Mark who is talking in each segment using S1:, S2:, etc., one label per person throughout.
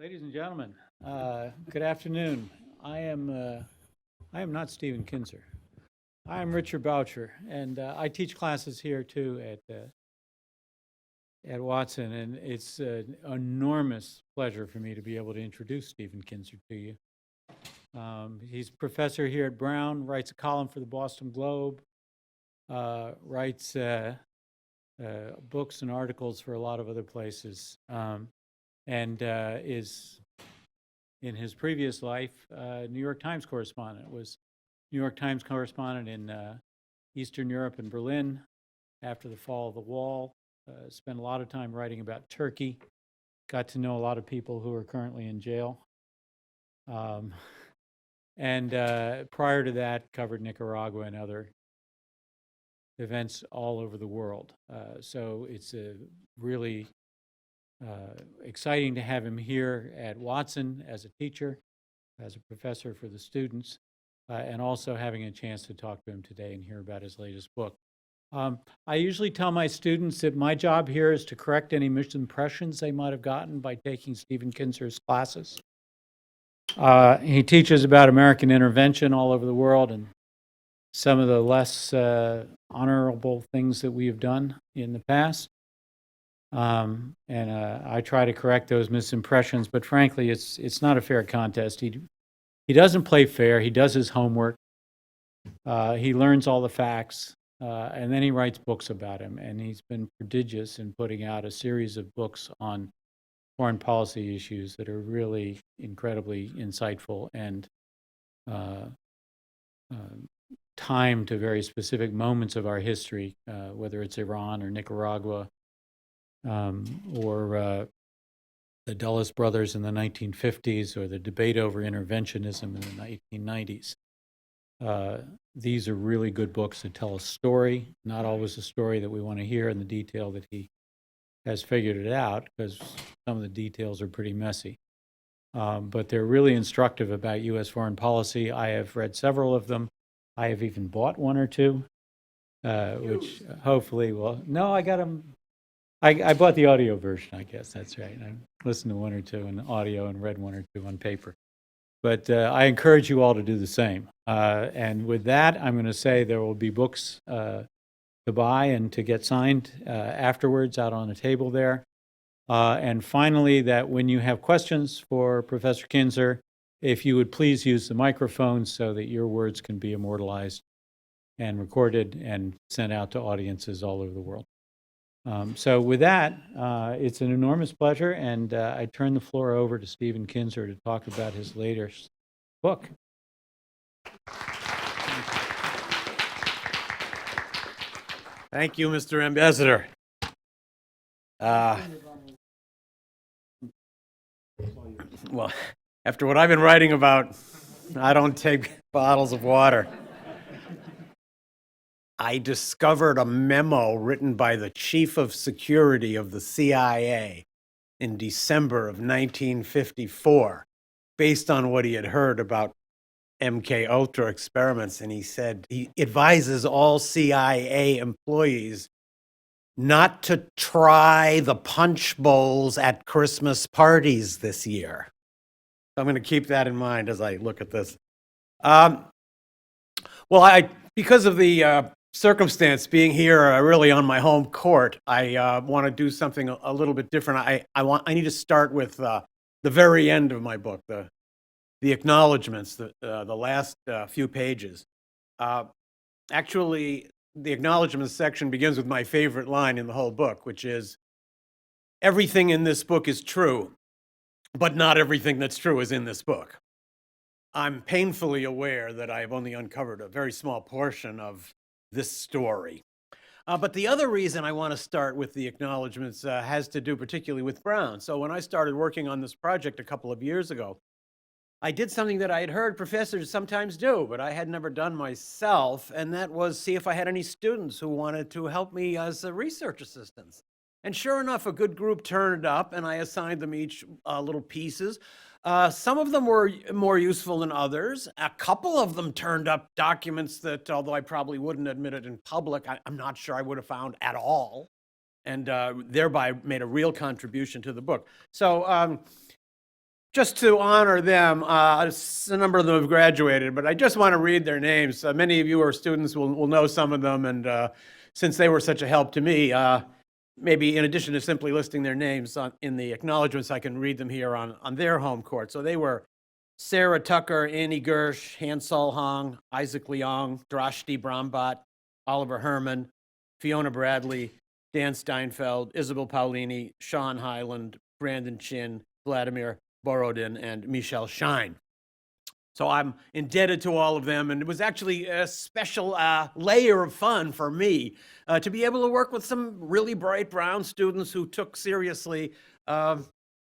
S1: Ladies and gentlemen, good afternoon. I am not Stephen Kinzer. I am Richard Boucher, and I teach classes here too at Watson, and it's an enormous pleasure for me to be able to introduce Stephen Kinzer to you. He's a professor here at Brown, writes a column for the Boston Globe, writes books and articles for a lot of other places. And is, in his previous life, New York Times correspondent, was New York Times correspondent in Eastern Europe and Berlin after the fall of the wall, spent a lot of time writing about Turkey, got to know a lot of people who are currently in jail. And prior to that, covered Nicaragua and other events all over the world. So it's a really exciting to have him here at Watson as a teacher, as a professor for the students, and also having a chance to talk to him today and hear about his latest book. I usually tell my students that my job here is to correct any misimpressions they might have gotten by taking Stephen Kinzer's classes. He teaches about American intervention all over the world and some of the less honorable things that we have done in the past. And I try to correct those misimpressions, but frankly, it's not a fair contest. He doesn't play fair. He does his homework. He learns all the facts, and then he writes books about him. And he's been prodigious in putting out a series of books on foreign policy issues that are really incredibly insightful and timed to very specific moments of our history, whether it's Iran or Nicaragua, or the Dulles brothers in the 1950s, or the debate over interventionism in the 1990s. These are really good books that tell a story, not always a story that we want to hear in the detail that he has figured it out, because some of the details are pretty messy. But they're really instructive about U.S. foreign policy. I have read several of them. I have even bought one or two, which hopefully will. No, I got them. I bought the audio version, I guess. That's right. I listened to one or two in audio and read one or two on paper. But I encourage you all to do the same. And with that, I'm going to say there will be books to buy and to get signed afterwards out on a table there. And finally, that when you have questions for Professor Kinzer, if you would please use the microphone so that your words can be immortalized and recorded and sent out to audiences all over the world. So with that, it's an enormous pleasure, and I turn the floor over to Stephen Kinzer to talk about his latest book.
S2: Thank you, Mr. Ambassador. Well, after what I've been writing about, I don't take bottles of water. I discovered a memo written by the chief of security of the CIA in December of 1954, based on what he had heard about MKUltra experiments. And he said he advises all CIA employees not to try the punch bowls at Christmas parties this year. I'm going to keep that in mind as I look at this. Because of the circumstance being here really on my home court, I want to do something a little bit different. I need to start with the very end of my book, the acknowledgments, the last few pages. Actually, the acknowledgments section begins with my favorite line in the whole book, which is, everything in this book is true, but not everything that's true is in this book. I'm painfully aware that I've only uncovered a very small portion of this story. But the other reason I want to start with the acknowledgments has to do particularly with Brown. So when I started working on this project a couple of years ago, I did something that I had heard professors sometimes do, but I had never done myself, and that was see if I had any students who wanted to help me as research assistants. And sure enough, a good group turned up, and I assigned them each little pieces. Some of them were more useful than others. A couple of them turned up documents that, although I probably wouldn't admit it in public, I'm not sure I would have found at all, and thereby made a real contribution to the book. So just to honor them, a number of them have graduated, but I just want to read their names. Many of you who are students will know some of them, and since they were such a help to me, maybe in addition to simply listing their names in the acknowledgments, I can read them here on their home court. So they were Sarah Tucker, Annie Gersh, Hansol Hong, Isaac Leong, Drashti Brambot, Oliver Herman, Fiona Bradley, Dan Steinfeld, Isabel Paulini, Sean Hyland, Brandon Chin, Vladimir Borodin, and Michelle Shine. So I'm indebted to all of them, and it was actually a special layer of fun for me to be able to work with some really bright Brown students who took seriously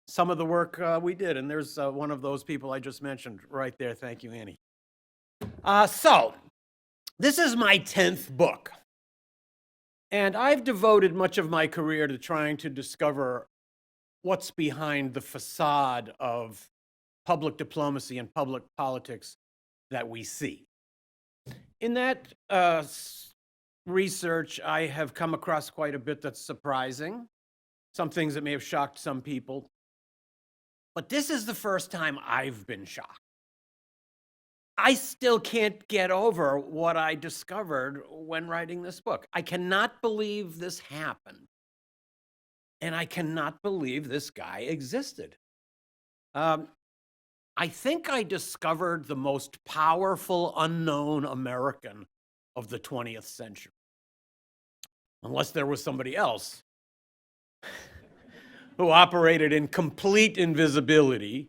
S2: some of the work we did, and there's one of those people I just mentioned right there. Thank you, Annie. So this is my 10th book, and I've devoted much of my career to trying to discover what's behind the facade of public diplomacy and public politics that we see. In that research, I have come across quite a bit that's surprising, some things that may have shocked some people, but this is the first time I've been shocked. I still can't get over what I discovered when writing this book. I cannot believe this happened. And I cannot believe this guy existed. I think I discovered the most powerful unknown American of the 20th century. Unless there was somebody else who operated in complete invisibility,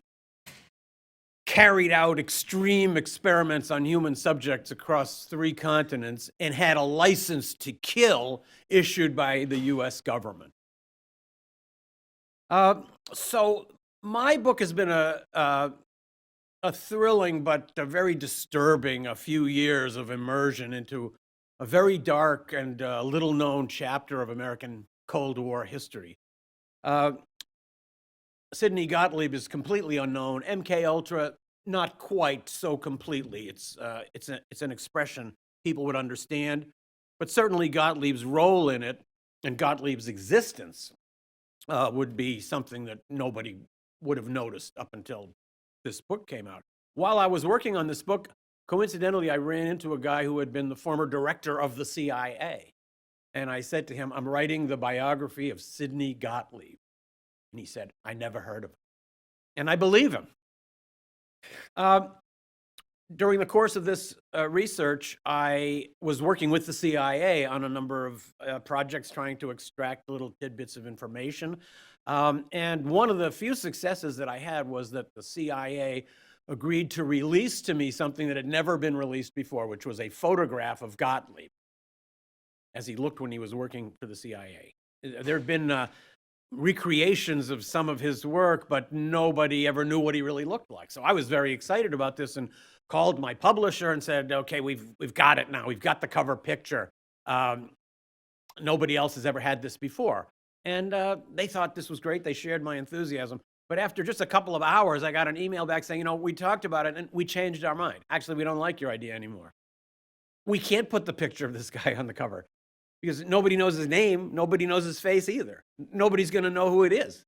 S2: carried out extreme experiments on human subjects across 3 continents, and had a license to kill issued by the US government. So my book has been a thrilling but a very disturbing a few years of immersion into a very dark and little-known chapter of American Cold War history. Sidney Gottlieb is completely unknown. MKUltra, not quite so completely. It's an expression people would understand, but certainly Gottlieb's role in it and Gottlieb's existence would be something that nobody would have noticed up until this book came out. While I was working on this book, coincidentally, I ran into a guy who had been the former director of the CIA. And I said to him, I'm writing the biography of Sidney Gottlieb. And he said, I never heard of him. And I believe him. During the course of this research, I was working with the CIA on a number of projects trying to extract little tidbits of information. And one of the few successes that I had was that the CIA agreed to release to me something that had never been released before, which was a photograph of Gottlieb as he looked when he was working for the CIA. There have been recreations of some of his work, but nobody ever knew what he really looked like. So I was very excited about this and called my publisher and said, okay, we've got it now. We've got the cover picture. Nobody else has ever had this before. And they thought this was great. They shared my enthusiasm. But after just a couple of hours, I got an email back saying, we talked about it and we changed our mind. Actually, we don't like your idea anymore. We can't put the picture of this guy on the cover because nobody knows his name. Nobody knows his face either. Nobody's going to know who it is.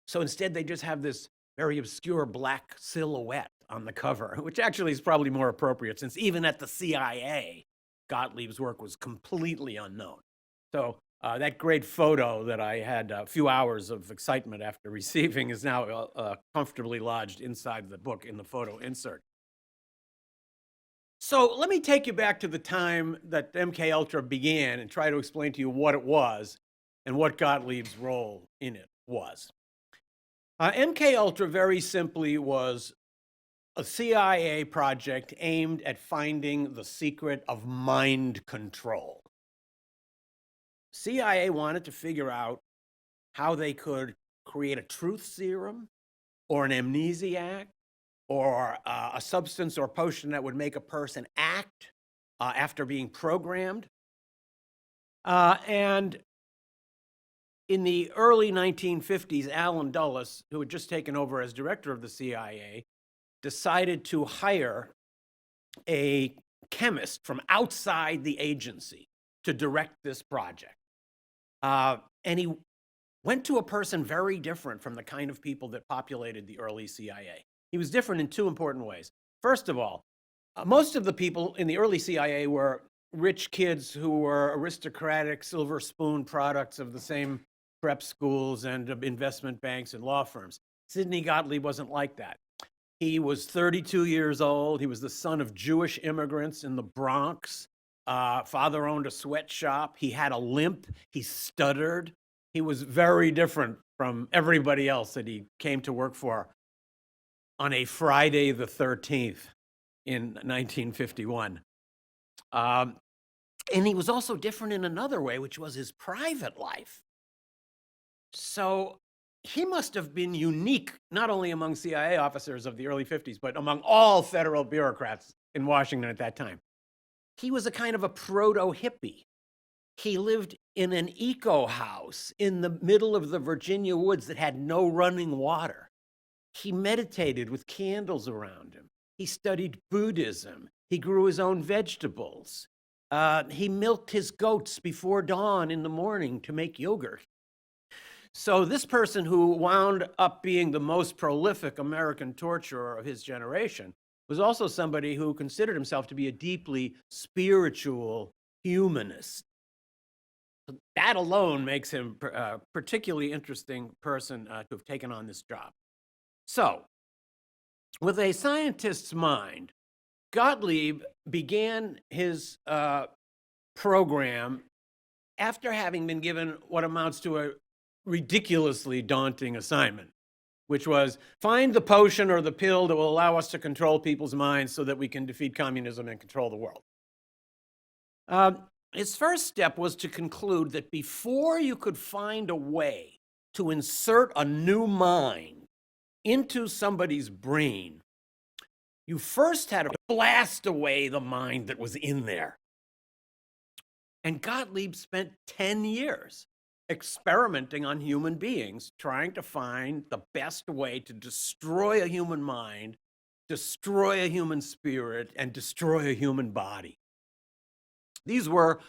S2: So instead, they just have this very obscure black silhouette on the cover, which actually is probably more appropriate since even at the CIA, Gottlieb's work was completely unknown. So that great photo that I had a few hours of excitement after receiving is now comfortably lodged inside the book in the photo insert. So let me take you back to the time that MKUltra began and try to explain to you what it was and what Gottlieb's role in it was. MKUltra very simply was a CIA project aimed at finding the secret of mind control. CIA wanted to figure out how they could create a truth serum or an amnesiac or a substance or potion that would make a person act after being programmed. And in the early 1950s, Allen Dulles, who had just taken over as director of the CIA, decided to hire a chemist from outside the agency to direct this project. And he went to a person very different from the kind of people that populated the early CIA. He was different in two important ways. First of all, most of the people in the early CIA were rich kids who were aristocratic silver spoon products of the same prep schools and investment banks and law firms. Sidney Gottlieb wasn't like that. He was 32 years old. He was the son of Jewish immigrants in the Bronx. Father owned a sweatshop. He had a limp. He stuttered. He was very different from everybody else that he came to work for on a Friday the 13th in 1951. And he was also different in another way, which was his private life. So he must have been unique, not only among CIA officers of the early 50s, but among all federal bureaucrats in Washington at that time. He was a kind of a proto-hippie. He lived in an eco house in the middle of the Virginia woods that had no running water. He meditated with candles around him. He studied Buddhism. He grew his own vegetables. He milked his goats before dawn in the morning to make yogurt. So this person who wound up being the most prolific American torturer of his generation was also somebody who considered himself to be a deeply spiritual humanist. That alone makes him a particularly interesting person to have taken on this job. So, with a scientist's mind, Gottlieb began his program after having been given what amounts to a ridiculously daunting assignment, which was find the potion or the pill that will allow us to control people's minds so that we can defeat communism and control the world. His first step was to conclude that before you could find a way to insert a new mind into somebody's brain, you first had to blast away the mind that was in there. And Gottlieb spent 10 years experimenting on human beings, trying to find the best way to destroy a human mind, destroy a human spirit, and destroy a human body. These were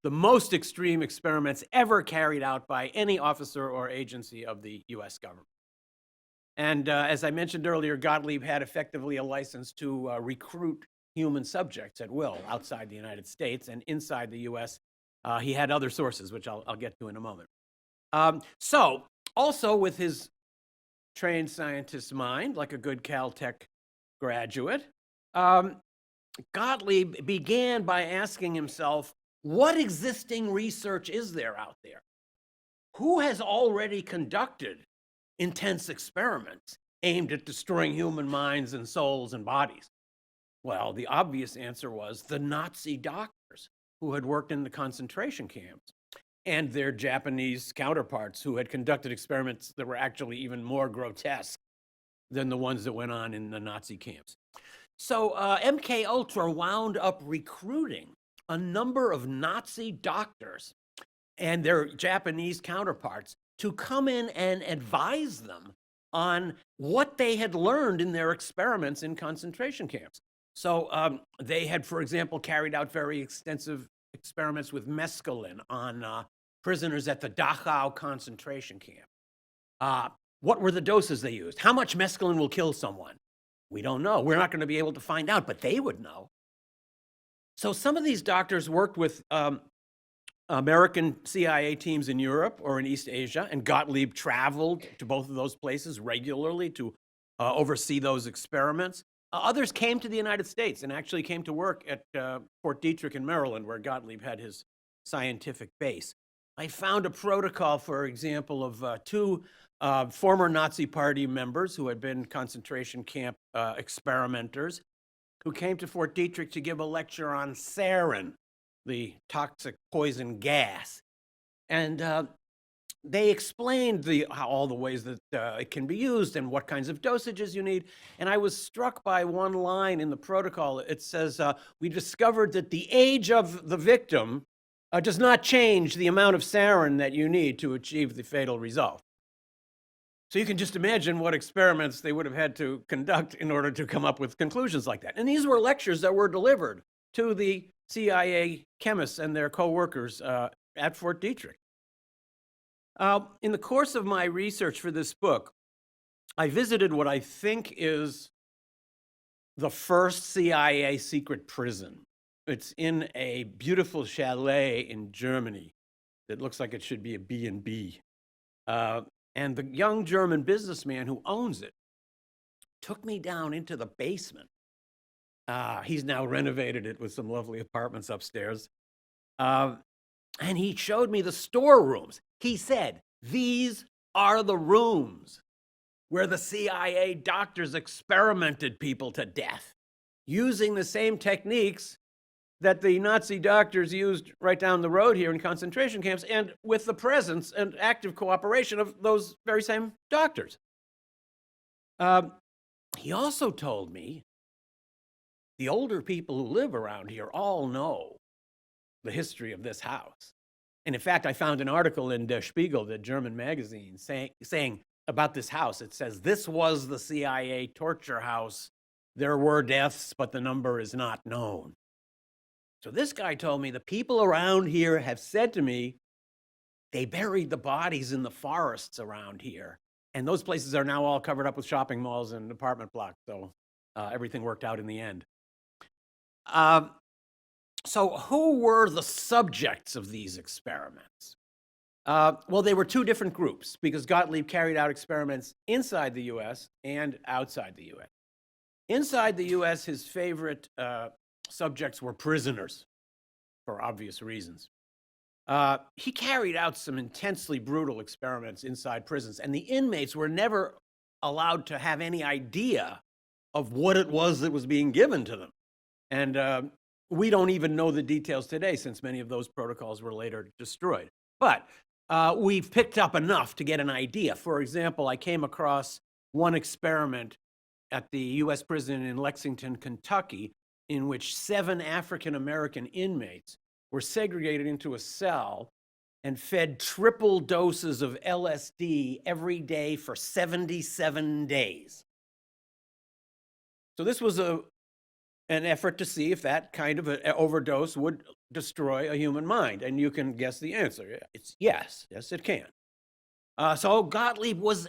S2: the most extreme experiments ever carried out by any officer or agency of the US government. And as I mentioned earlier, Gottlieb had effectively a license to recruit human subjects at will outside the United States, and inside the US, he had other sources, which I'll get to in a moment. So, also with his trained scientist's mind, like a good Caltech graduate, Gottlieb began by asking himself, what existing research is there out there? Who has already conducted intense experiments aimed at destroying human minds and souls and bodies? Well, the obvious answer was the Nazi doctors who had worked in the concentration camps and their Japanese counterparts who had conducted experiments that were actually even more grotesque than the ones that went on in the Nazi camps. So MKUltra wound up recruiting a number of Nazi doctors and their Japanese counterparts to come in and advise them on what they had learned in their experiments in concentration camps. So they had, for example, carried out very extensive experiments with mescaline on prisoners at the Dachau concentration camp. What were the doses they used? How much mescaline will kill someone? We don't know. We're not going to be able to find out, but they would know. So some of these doctors worked with American CIA teams in Europe or in East Asia, and Gottlieb traveled to both of those places regularly to oversee those experiments. Others came to the United States and actually came to work at Fort Detrick in Maryland, where Gottlieb had his scientific base. I found a protocol, for example, of two former Nazi Party members who had been concentration camp experimenters who came to Fort Detrick to give a lecture on sarin, the toxic poison gas. And they explained all the ways that it can be used and what kinds of dosages you need. And I was struck by one line in the protocol. It says, we discovered that the age of the victim does not change the amount of sarin that you need to achieve the fatal result. So you can just imagine what experiments they would have had to conduct in order to come up with conclusions like that. And these were lectures that were delivered to the CIA chemists and their co-workers at Fort Detrick. In the course of my research for this book, I visited what I think is the first CIA secret prison. It's in a beautiful chalet in Germany that looks like it should be a B&B. And the young German businessman who owns it took me down into the basement. He's now renovated it with some lovely apartments upstairs. And he showed me the storerooms. He said, "These are the rooms where the CIA doctors experimented people to death using the same techniques that the Nazi doctors used right down the road here in concentration camps, and with the presence and active cooperation of those very same doctors." He also told me the older people who live around here all know the history of this house. And in fact, I found an article in Der Spiegel, the German magazine, saying about this house. It says, "This was the CIA torture house. There were deaths, but the number is not known." So this guy told me the people around here have said to me they buried the bodies in the forests around here. And those places are now all covered up with shopping malls and apartment blocks. So everything worked out in the end. So who were the subjects of these experiments? Well, they were two different groups because Gottlieb carried out experiments inside the US and outside the US. Inside the US, his favorite subjects were prisoners, for obvious reasons. He carried out some intensely brutal experiments inside prisons, and the inmates were never allowed to have any idea of what it was that was being given to them. And we don't even know the details today, since many of those protocols were later destroyed. But we've picked up enough to get an idea. For example, I came across one experiment at the US prison in Lexington, Kentucky, in which 7 African-American inmates were segregated into a cell and fed triple doses of LSD every day for 77 days. So this was an effort to see if that kind of an overdose would destroy a human mind. And you can guess the answer. It's yes. Yes, it can. So Gottlieb was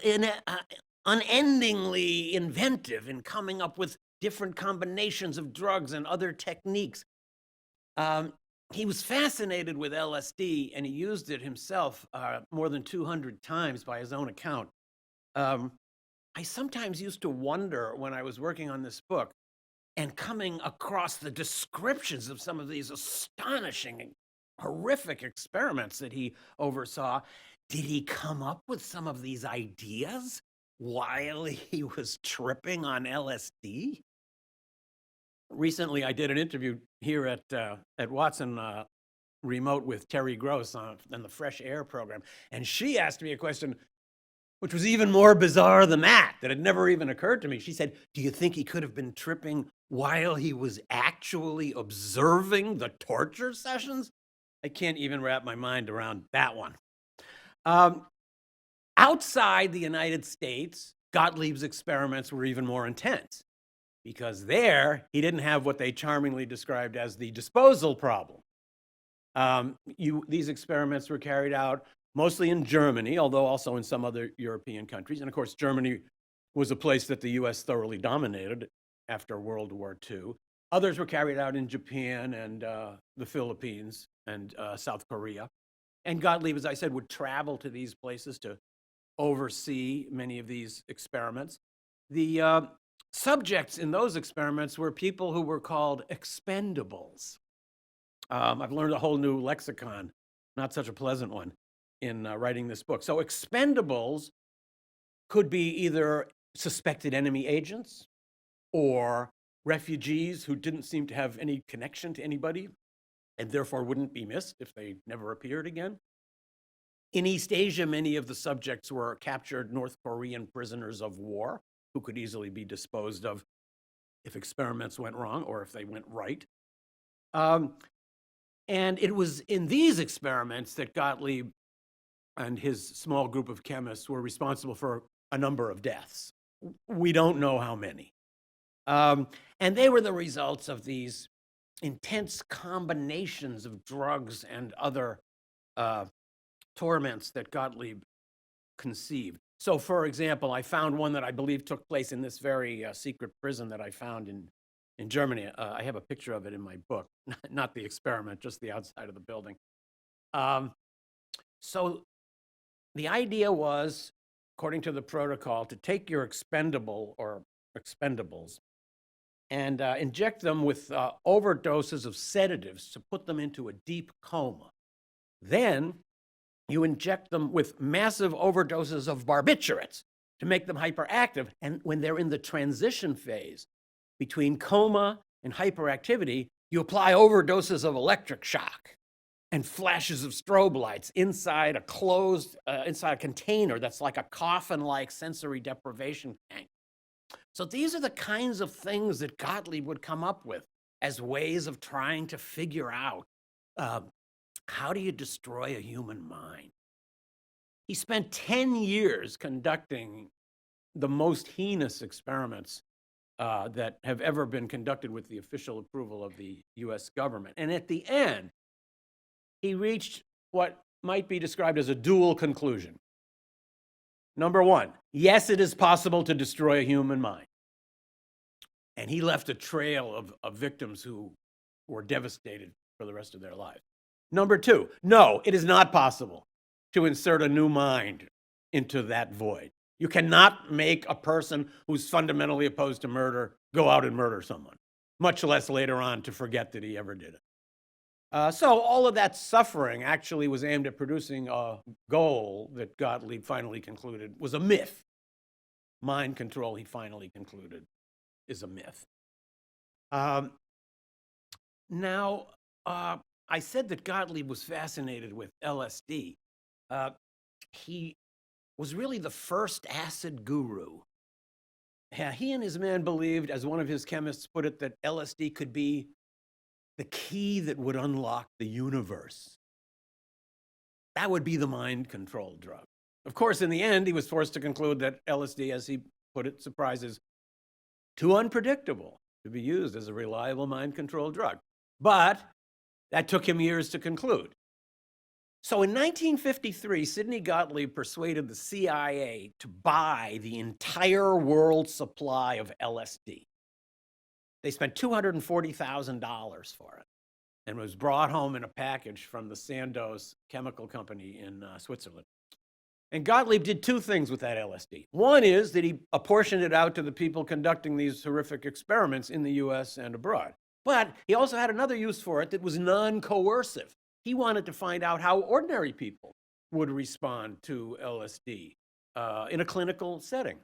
S2: unendingly inventive in coming up with different combinations of drugs and other techniques. He was fascinated with LSD, and he used it himself more than 200 times by his own account. I sometimes used to wonder when I was working on this book and coming across the descriptions of some of these astonishing and horrific experiments that he oversaw, did he come up with some of these ideas while he was tripping on LSD? Recently, I did an interview here at Watson Remote with Terry Gross on the Fresh Air program, and she asked me a question which was even more bizarre than that had never even occurred to me. She said, "Do you think he could have been tripping while he was actually observing the torture sessions?" I can't even wrap my mind around that one. Outside the United States, Gottlieb's experiments were even more intense, because there he didn't have what they charmingly described as the disposal problem. These experiments were carried out mostly in Germany, although also in some other European countries. And of course, Germany was a place that the US thoroughly dominated after World War II. Others were carried out in Japan and the Philippines and South Korea. And Gottlieb, as I said, would travel to these places to oversee many of these experiments. The subjects in those experiments were people who were called expendables. I've learned a whole new lexicon, not such a pleasant one, in writing this book. So expendables could be either suspected enemy agents or refugees who didn't seem to have any connection to anybody and therefore wouldn't be missed if they never appeared again. In East Asia, many of the subjects were captured North Korean prisoners of war who could easily be disposed of if experiments went wrong or if they went right. And it was in these experiments that Gottlieb and his small group of chemists were responsible for a number of deaths. We don't know how many. And they were the results of these intense combinations of drugs and other torments that Gottlieb conceived. So, for example, I found one that I believe took place in this very secret prison that I found in Germany. I have a picture of it in my book, not the experiment, just the outside of the building. So the idea was, according to the protocol, to take your expendable or expendables and inject them with overdoses of sedatives to put them into a deep coma. Then you inject them with massive overdoses of barbiturates to make them hyperactive. And when they're in the transition phase between coma and hyperactivity, you apply overdoses of electric shock and flashes of strobe lights inside a closed, inside a container that's like a coffin-like sensory deprivation tank. So these are the kinds of things that Gottlieb would come up with as ways of trying to figure out how do you destroy a human mind? He spent 10 years conducting the most heinous experiments that have ever been conducted with the official approval of the US government. And at the end, he reached what might be described as a dual conclusion. Number one, yes, it is possible to destroy a human mind. And he left a trail of victims who were devastated for the rest of their lives. Number two, no, it is not possible to insert a new mind into that void. You cannot make a person who's fundamentally opposed to murder go out and murder someone, much less later on to forget that he ever did it. So all of that suffering actually was aimed at producing a goal that Gottlieb finally concluded was a myth. Mind control, he finally concluded, is a myth. Now, I said that Gottlieb was fascinated with LSD. He was really the first acid guru. He and his men believed, as one of his chemists put it, that LSD could be the key that would unlock the universe. That would be the mind control drug. Of course, in the end, he was forced to conclude that LSD, as he put it, surprises, too unpredictable to be used as a reliable mind control drug. But that took him years to conclude. So in 1953, Sidney Gottlieb persuaded the CIA to buy the entire world supply of LSD. They spent $240,000 for it, and was brought home in a package from the Sandoz chemical company in Switzerland. And Gottlieb did two things with that LSD. One is that he apportioned it out to the people conducting these horrific experiments in the US and abroad. But he also had another use for it that was non-coercive. He wanted to find out how ordinary people would respond to LSD in a clinical setting.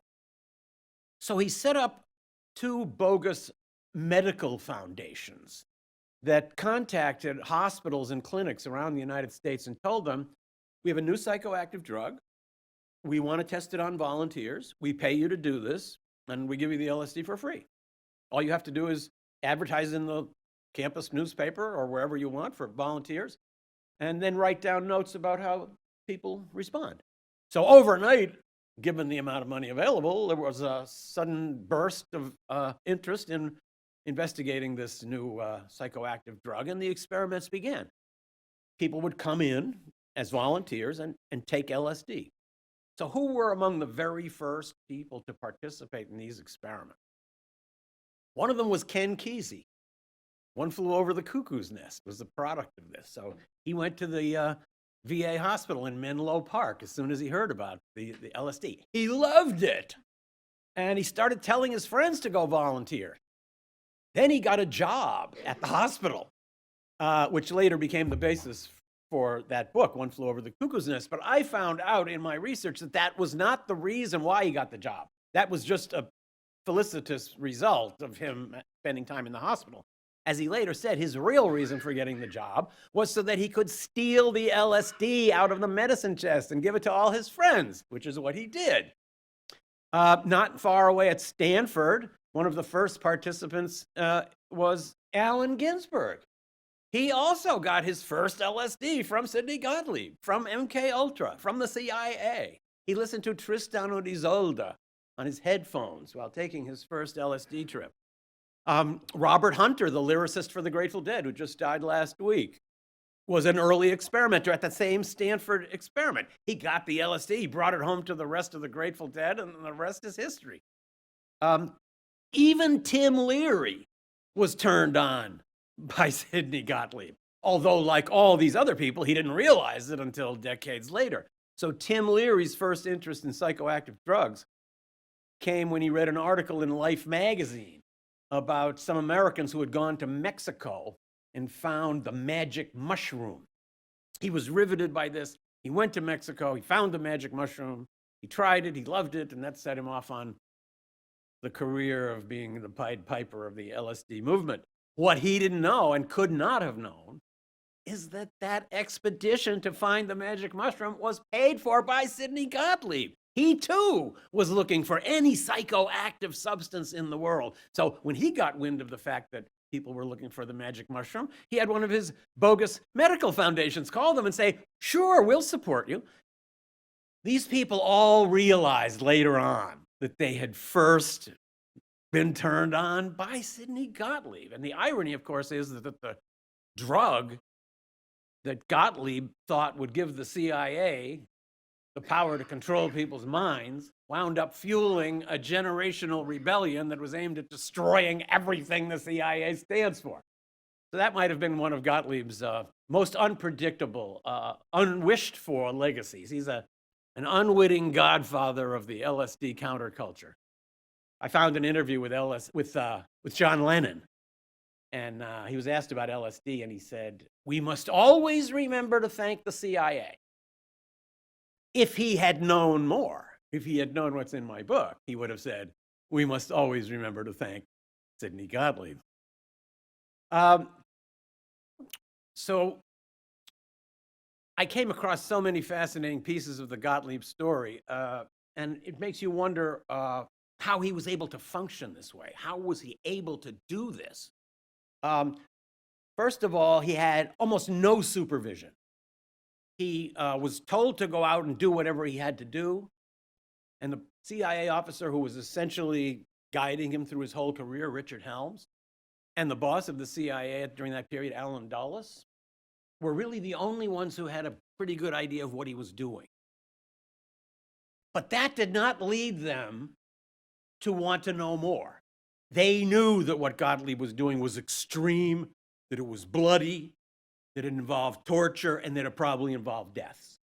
S2: So he set up two bogus medical foundations that contacted hospitals and clinics around the United States and told them, we have a new psychoactive drug. We want to test it on volunteers. We pay you to do this, and we give you the LSD for free. All you have to do is advertise in the campus newspaper or wherever you want for volunteers, and then write down notes about how people respond. So overnight, given the amount of money available, there was a sudden burst of interest in investigating this new psychoactive drug, and the experiments began. People would come in as volunteers and take LSD. So who were among the very first people to participate in these experiments? One of them was Ken Kesey. One Flew Over the Cuckoo's Nest was the product of this. So he went to the VA hospital in Menlo Park as soon as he heard about the LSD. He loved it. And he started telling his friends to go volunteer. Then he got a job at the hospital, which later became the basis for that book, One Flew Over the Cuckoo's Nest. But I found out in my research that that was not the reason why he got the job. That was just a felicitous result of him spending time in the hospital. As he later said, his real reason for getting the job was so that he could steal the LSD out of the medicine chest and give it to all his friends, which is what he did. Not far away at Stanford, one of the first participants was Allen Ginsberg. He also got his first LSD from Sidney Gottlieb, from MKUltra, from the CIA. He listened to Tristan und Isolde on his headphones while taking his first LSD trip. Robert Hunter, the lyricist for the Grateful Dead, who just died last week, was an early experimenter at the same Stanford experiment. He got the LSD, he brought it home to the rest of the Grateful Dead, and the rest is history. Even Tim Leary was turned on by Sidney Gottlieb, although like all these other people, he didn't realize it until decades later. So Tim Leary's first interest in psychoactive drugs came when he read an article in Life magazine about some Americans who had gone to Mexico and found the magic mushroom. He was riveted by this. He went to Mexico, he found the magic mushroom, he tried it, he loved it, and that set him off on the career of being the Pied Piper of the LSD movement. What he didn't know and could not have known is that that expedition to find the magic mushroom was paid for by Sidney Gottlieb. He too was looking for any psychoactive substance in the world. So when he got wind of the fact that people were looking for the magic mushroom, he had one of his bogus medical foundations call them and say, sure, we'll support you. These people all realized later on that they had first been turned on by Sidney Gottlieb. And the irony, of course, is that the drug that Gottlieb thought would give the CIA the power to control people's minds wound up fueling a generational rebellion that was aimed at destroying everything the CIA stands for. So that might have been one of Gottlieb's most unpredictable, unwished for legacies. He's an unwitting godfather of the LSD counterculture. I found an interview with John Lennon, and he was asked about LSD, and he said, "We must always remember to thank the CIA." If he had known more, if he had known what's in my book, he would have said, "We must always remember to thank Sidney Gottlieb." So I came across so many fascinating pieces of the Gottlieb story, and it makes you wonder how he was able to function this way. How was he able to do this? First of all, he had almost no supervision. He was told to go out and do whatever he had to do, and the CIA officer who was essentially guiding him through his whole career, Richard Helms, and the boss of the CIA during that period, Allen Dulles, were really the only ones who had a pretty good idea of what he was doing. But that did not lead them to want to know more. They knew that what Gottlieb was doing was extreme, that it was bloody, that it involved torture, and that it probably involved deaths.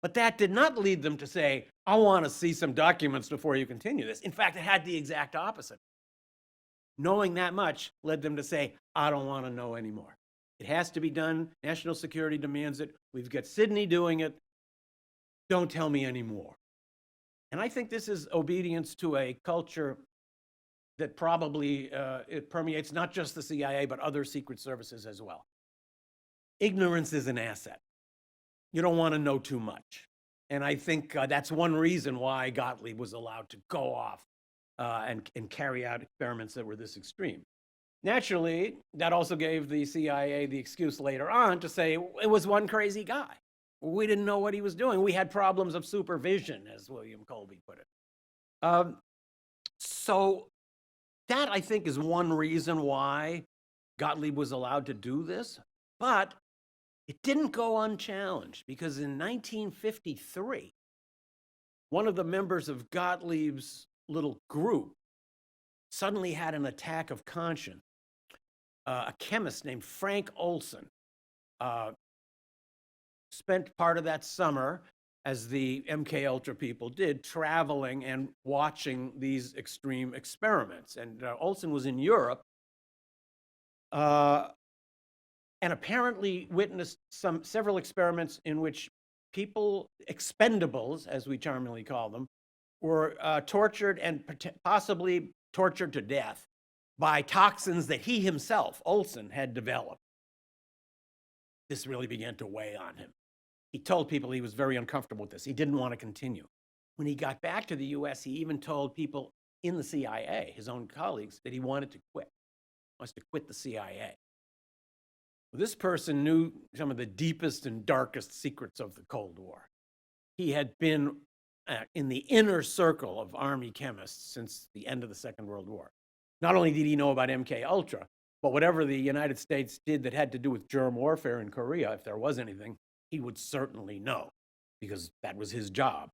S2: But that did not lead them to say, I want to see some documents before you continue this. In fact, it had the exact opposite. Knowing that much led them to say, I don't want to know anymore. It has to be done. National security demands it. We've got Sidney doing it. Don't tell me anymore. And I think this is obedience to a culture that probably it permeates not just the CIA, but other secret services as well. Ignorance is an asset. You don't want to know too much. And I think that's one reason why Gottlieb was allowed to go off and carry out experiments that were this extreme. Naturally, that also gave the CIA the excuse later on to say it was one crazy guy. We didn't know what he was doing. We had problems of supervision, as William Colby put it. So that, I think, is one reason why Gottlieb was allowed to do this. But it didn't go unchallenged, because in 1953, one of the members of Gottlieb's little group suddenly had an attack of conscience. A chemist named Frank Olson spent part of that summer, as the MKUltra people did, traveling and watching these extreme experiments. And Olson was in Europe and apparently witnessed several experiments in which people, expendables, as we charmingly call them, were tortured and possibly tortured to death by toxins that he himself, Olson, had developed. This really began to weigh on him. He told people he was very uncomfortable with this. He didn't want to continue. When he got back to the US, he even told people in the CIA, his own colleagues, that he wanted to quit. He wants to quit the CIA. Well, this person knew some of the deepest and darkest secrets of the Cold War. He had been in the inner circle of Army chemists since the end of the Second World War. Not only did he know about MKUltra, But whatever the United States did that had to do with germ warfare in Korea, if there was anything, he would certainly know, because that was his job.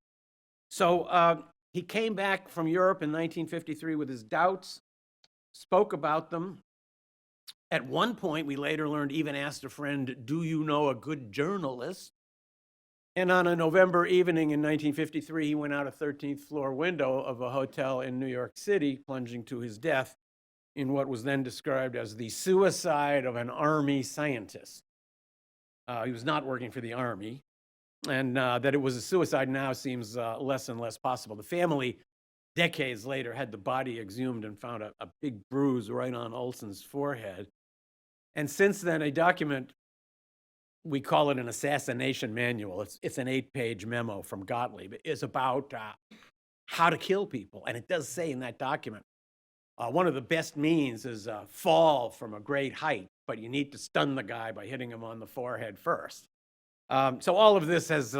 S2: So he came back from Europe in 1953 with his doubts, spoke about them. At one point, we later learned, even asked a friend, "Do you know a good journalist?" And on a November evening in 1953, he went out a 13th floor window of a hotel in New York City, plunging to his death in what was then described as the suicide of an army scientist. He was not working for the army, and that it was a suicide now seems less and less possible. The family, decades later, had the body exhumed and found a big bruise right on Olson's forehead. And since then, a document, we call it an assassination manual. It's an 8-page memo from Gottlieb. It's about how to kill people. And it does say in that document, one of the best means is fall from a great height, but you need to stun the guy by hitting him on the forehead first. So all of this has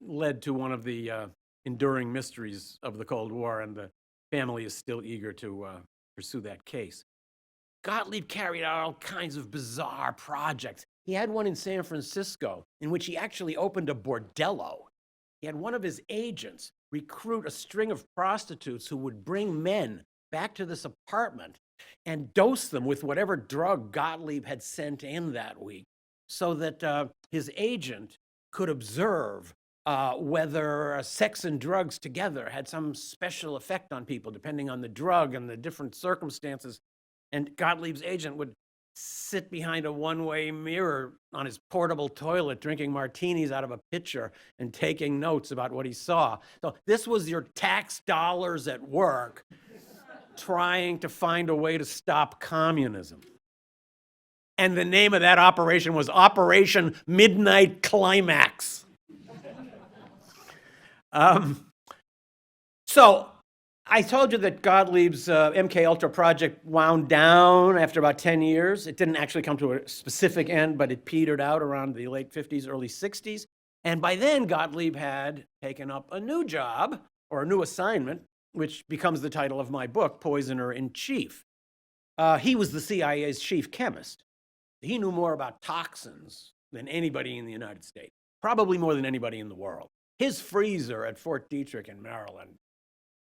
S2: led to one of the enduring mysteries of the Cold War, and the family is still eager to pursue that case. Gottlieb carried out all kinds of bizarre projects. He had one in San Francisco in which he actually opened a bordello. He had one of his agents recruit a string of prostitutes who would bring men back to this apartment and dose them with whatever drug Gottlieb had sent in that week, so that his agent could observe whether sex and drugs together had some special effect on people, depending on the drug and the different circumstances. And Gottlieb's agent would sit behind a one-way mirror on his portable toilet, drinking martinis out of a pitcher and taking notes about what he saw. So this was your tax dollars at work trying to find a way to stop communism. And the name of that operation was Operation Midnight Climax. So I told you that Gottlieb's MKUltra project wound down after about 10 years. It didn't actually come to a specific end, but it petered out around the late 50s, early 60s. And by then, Gottlieb had taken up a new job, or a new assignment, which becomes the title of my book, Poisoner in Chief. He was the CIA's chief chemist. He knew more about toxins than anybody in the United States, probably more than anybody in the world. His freezer at Fort Detrick in Maryland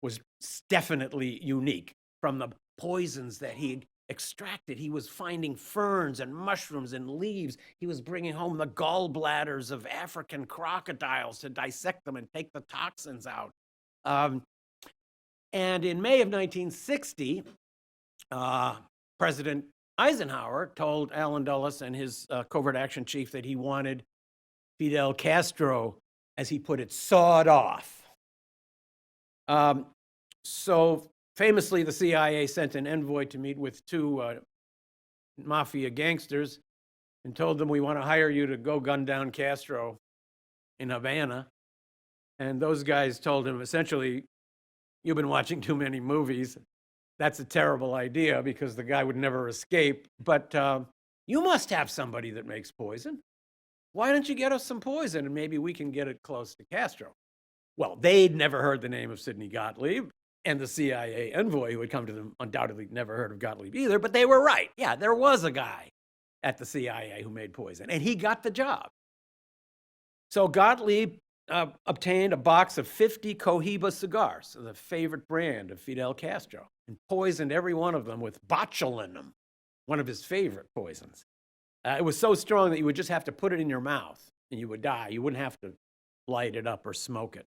S2: was definitely unique. From the poisons that he extracted, he was finding ferns and mushrooms and leaves. He was bringing home the gallbladders of African crocodiles to dissect them and take the toxins out. And in May of 1960, President Eisenhower told Allen Dulles and his covert action chief that he wanted Fidel Castro, as he put it, sawed off. So famously, the CIA sent an envoy to meet with two mafia gangsters and told them, "We want to hire you to go gun down Castro in Havana." And those guys told him, essentially, "You've been watching too many movies. That's a terrible idea, because the guy would never escape. But you must have somebody that makes poison. Why don't you get us some poison, and maybe we can get it close to Castro?" Well, they'd never heard the name of Sidney Gottlieb, and the CIA envoy who had come to them undoubtedly never heard of Gottlieb either, but they were right. Yeah, there was a guy at the CIA who made poison, and he got the job. So Gottlieb obtained a box of 50 Cohiba cigars, the favorite brand of Fidel Castro, and poisoned every one of them with botulinum, one of his favorite poisons. It was so strong that you would just have to put it in your mouth and you would die. You wouldn't have to light it up or smoke it.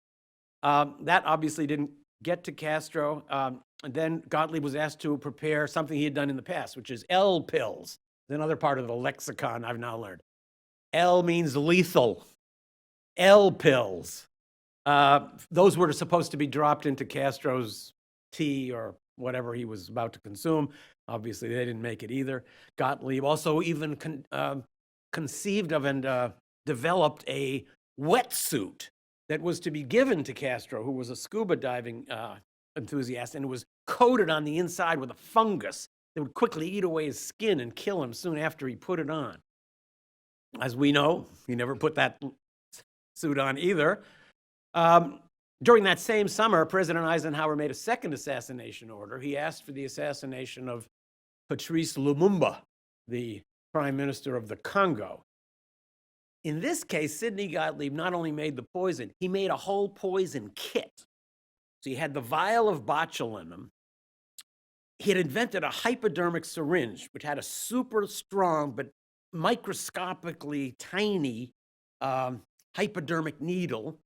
S2: That obviously didn't get to Castro. And then Gottlieb was asked to prepare something he had done in the past, which is L pills. Another part of the lexicon I've now learned. L means lethal. L pills. Those were supposed to be dropped into Castro's tea or whatever he was about to consume. Obviously, they didn't make it either. Gottlieb also even conceived of and developed a wetsuit that was to be given to Castro, who was a scuba diving enthusiast, and it was coated on the inside with a fungus that would quickly eat away his skin and kill him soon after he put it on. As we know, he never put that suit on either. During that same summer, President Eisenhower made a second assassination order. He asked for the assassination of Patrice Lumumba, the prime minister of the Congo. In this case, Sidney Gottlieb not only made the poison, he made a whole poison kit. So he had the vial of botulinum. He had invented a hypodermic syringe, which had a super strong but microscopically tiny hypodermic needle,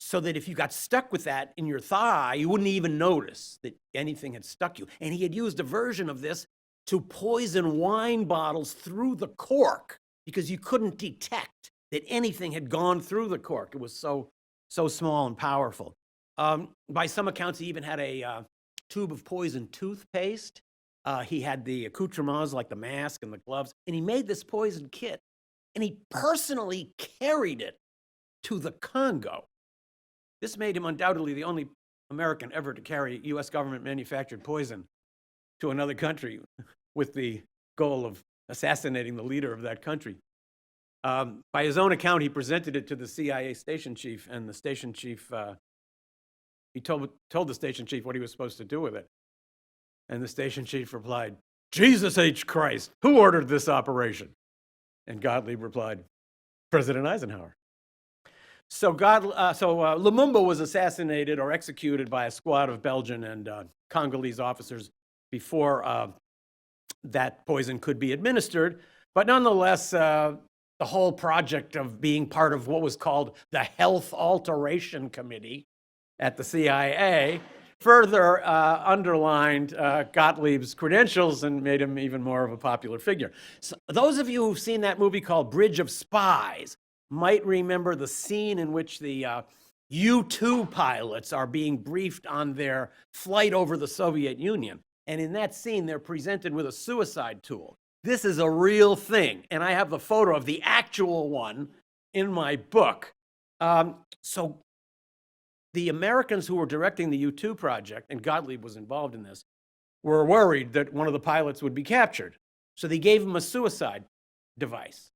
S2: so that if you got stuck with that in your thigh, you wouldn't even notice that anything had stuck you. And he had used a version of this to poison wine bottles through the cork, because you couldn't detect that anything had gone through the cork. It was so small and powerful. By some accounts, he even had a tube of poison toothpaste. He had the accoutrements like the mask and the gloves, and he made this poison kit, and he personally carried it to the Congo. This made him undoubtedly the only American ever to carry U.S. government manufactured poison to another country with the goal of assassinating the leader of that country. By his own account, he presented it to the CIA station chief, and the station chief, he told the station chief what he was supposed to do with it. And the station chief replied, "Jesus H. Christ, who ordered this operation?" And Gottlieb replied, "President Eisenhower." So Lumumba was assassinated or executed by a squad of Belgian and Congolese officers before that poison could be administered. But nonetheless, the whole project of being part of what was called the Health Alteration Committee at the CIA further underlined Gottlieb's credentials and made him even more of a popular figure. So those of you who've seen that movie called Bridge of Spies might remember the scene in which the U-2 pilots are being briefed on their flight over the Soviet Union. And in that scene, they're presented with a suicide tool. This is a real thing, and I have the photo of the actual one in my book. So the Americans who were directing the U-2 project, and Gottlieb was involved in this, were worried that one of the pilots would be captured. So they gave him a suicide device.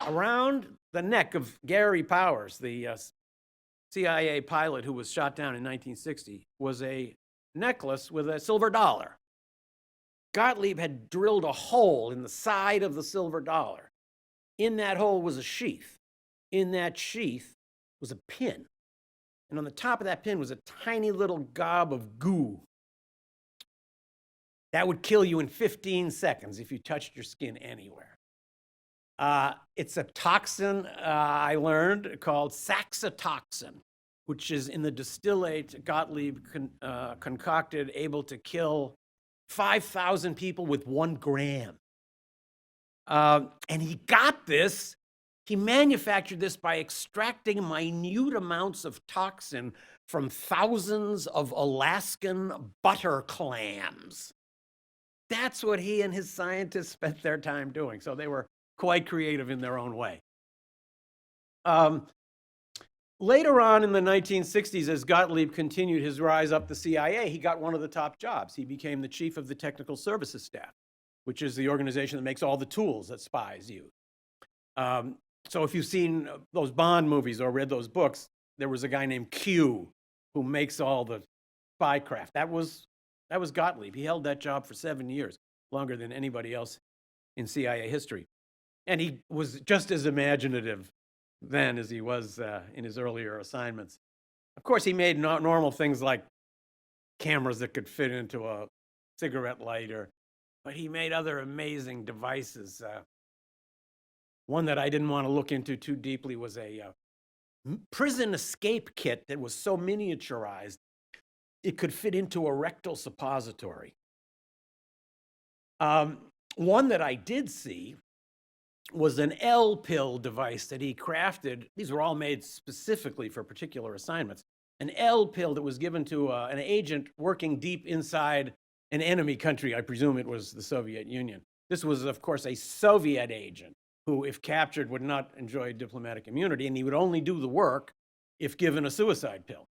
S2: Around the neck of Gary Powers, the CIA pilot who was shot down in 1960, was a necklace with a silver dollar. Gottlieb had drilled a hole in the side of the silver dollar. In that hole was a sheath. In that sheath was a pin. And on the top of that pin was a tiny little gob of goo. That would kill you in 15 seconds if you touched your skin anywhere. It's a toxin, I learned, called saxitoxin, which is in the distillate Gottlieb concocted, able to kill 5,000 people with 1 gram. And he got this, he manufactured this by extracting minute amounts of toxin from thousands of Alaskan butter clams. That's what he and his scientists spent their time doing. So they were quite creative in their own way. Later on in the 1960s, as Gottlieb continued his rise up the CIA, he got one of the top jobs. He became the chief of the technical services staff, which is the organization that makes all the tools that spies use. So if you've seen those Bond movies or read those books, there was a guy named Q who makes all the spy craft. That was Gottlieb. He held that job for 7 years, longer than anybody else in CIA history. And he was just as imaginative then as he was in his earlier assignments. Of course, he made normal things like cameras that could fit into a cigarette lighter, but he made other amazing devices. One that I didn't want to look into too deeply was a prison escape kit that was so miniaturized it could fit into a rectal suppository. One that I did see was an L-pill device that he crafted. These were all made specifically for particular assignments. An L-pill that was given to an agent working deep inside an enemy country. I presume it was the Soviet Union. This was, of course, a Soviet agent who, if captured, would not enjoy diplomatic immunity, and he would only do the work if given a suicide pill.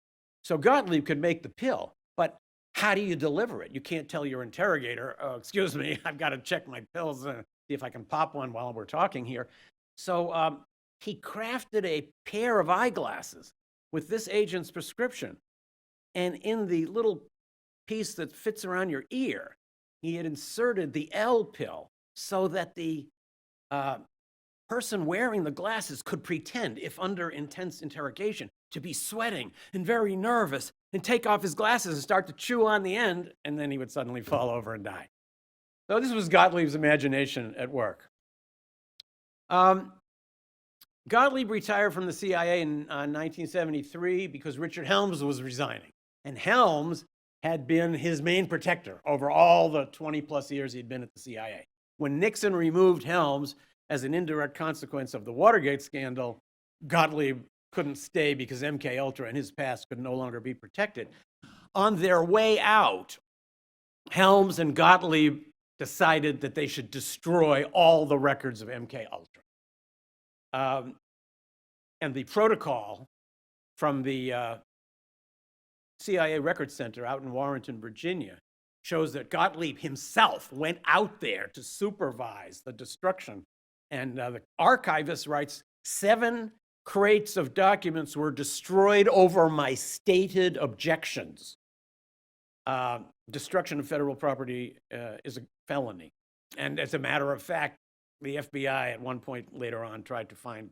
S2: So Gottlieb could make the pill, but how do you deliver it? You can't tell your interrogator, "Oh, excuse me, I've got to check my pills and see if I can pop one while we're talking here." So he crafted a pair of eyeglasses with this agent's prescription. And in the little piece that fits around your ear, he had inserted the L pill so that the person wearing the glasses could pretend, if under intense interrogation, to be sweating and very nervous and take off his glasses and start to chew on the end, and then he would suddenly fall over and die. So this was Gottlieb's imagination at work. Gottlieb retired from the CIA in 1973 because Richard Helms was resigning. And Helms had been his main protector over all the 20-plus years he'd been at the CIA. When Nixon removed Helms as an indirect consequence of the Watergate scandal, Gottlieb couldn't stay because MKUltra and his past could no longer be protected. On their way out, Helms and Gottlieb decided that they should destroy all the records of MKUltra. And the protocol from the CIA Records Center out in Warrenton, Virginia, shows that Gottlieb himself went out there to supervise the destruction. And the archivist writes, 7 crates of documents were destroyed over my stated objections. Destruction of federal property is a felony. And as a matter of fact, the FBI at one point later on tried to find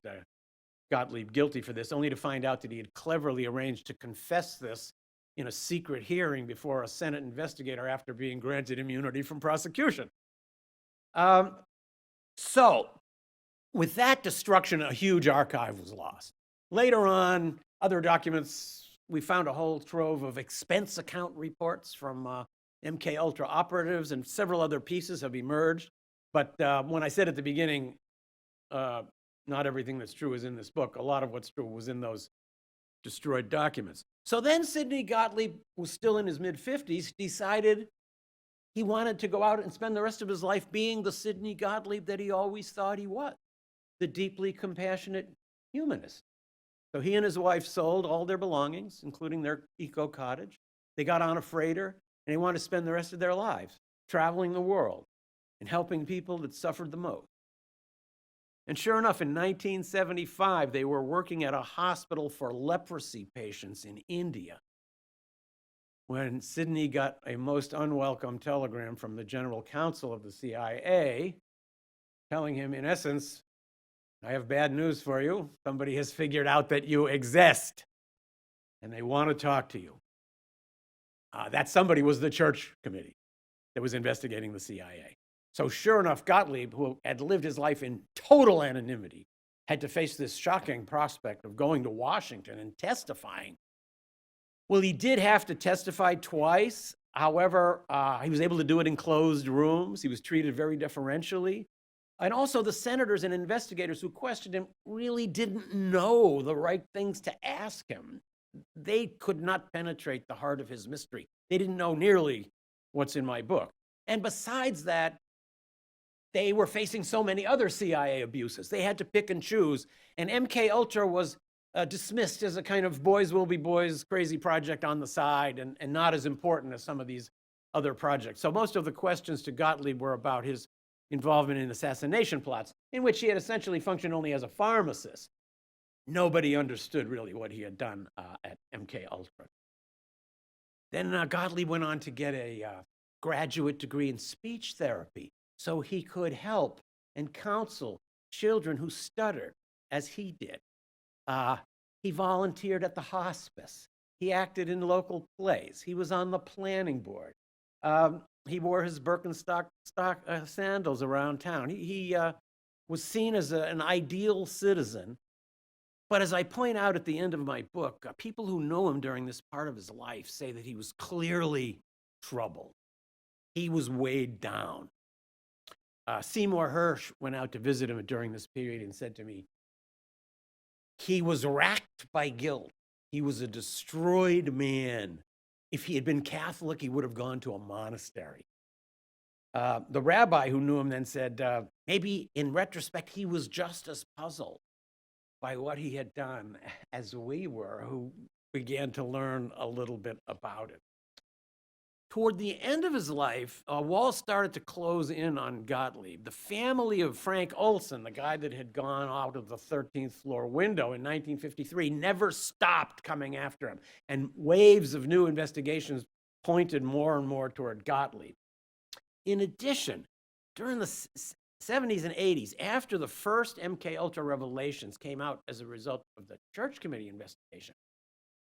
S2: Gottlieb guilty for this, only to find out that he had cleverly arranged to confess this in a secret hearing before a Senate investigator after being granted immunity from prosecution. So, with that destruction, a huge archive was lost. Later on, other documents, we found a whole trove of expense account reports from MKUltra operatives, and several other pieces have emerged. But when I said at the beginning, not everything that's true is in this book, a lot of what's true was in those destroyed documents. So then Sidney Gottlieb, was still in his mid-50s, decided he wanted to go out and spend the rest of his life being the Sidney Gottlieb that he always thought he was, the deeply compassionate humanist. So he and his wife sold all their belongings, including their eco cottage. They got on a freighter, and they wanted to spend the rest of their lives traveling the world and helping people that suffered the most. And sure enough, in 1975, they were working at a hospital for leprosy patients in India when Sidney got a most unwelcome telegram from the general counsel of the CIA telling him, in essence, I have bad news for you. Somebody has figured out that you exist, and they want to talk to you. That somebody was the Church Committee that was investigating the CIA. So sure enough, Gottlieb, who had lived his life in total anonymity, had to face this shocking prospect of going to Washington and testifying. Well, he did have to testify twice. However, he was able to do it in closed rooms. He was treated very deferentially. And also the senators and investigators who questioned him really didn't know the right things to ask him. They could not penetrate the heart of his mystery. They didn't know nearly what's in my book. And besides that, they were facing so many other CIA abuses. They had to pick and choose. And MKUltra was dismissed as a kind of boys will be boys crazy project on the side and not as important as some of these other projects. So most of the questions to Gottlieb were about his involvement in assassination plots, in which he had essentially functioned only as a pharmacist. Nobody understood really what he had done at MKUltra. Then Gottlieb went on to get a graduate degree in speech therapy so he could help and counsel children who stuttered, as he did. He volunteered at the hospice. He acted in local plays. He was on the planning board. He wore his Birkenstock sandals around town. He was seen as an ideal citizen. But as I point out at the end of my book, people who know him during this part of his life say that he was clearly troubled. He was weighed down. Seymour Hersh went out to visit him during this period and said to me, he was racked by guilt. He was a destroyed man. If he had been Catholic, he would have gone to a monastery. The rabbi who knew him then said, maybe in retrospect, he was just as puzzled by what he had done as we were, who began to learn a little bit about it. Toward the end of his life, walls started to close in on Gottlieb. The family of Frank Olson, the guy that had gone out of the 13th floor window in 1953, never stopped coming after him. And waves of new investigations pointed more and more toward Gottlieb. In addition, during the 70s and 80s, after the first MKUltra revelations came out as a result of the Church Committee investigation,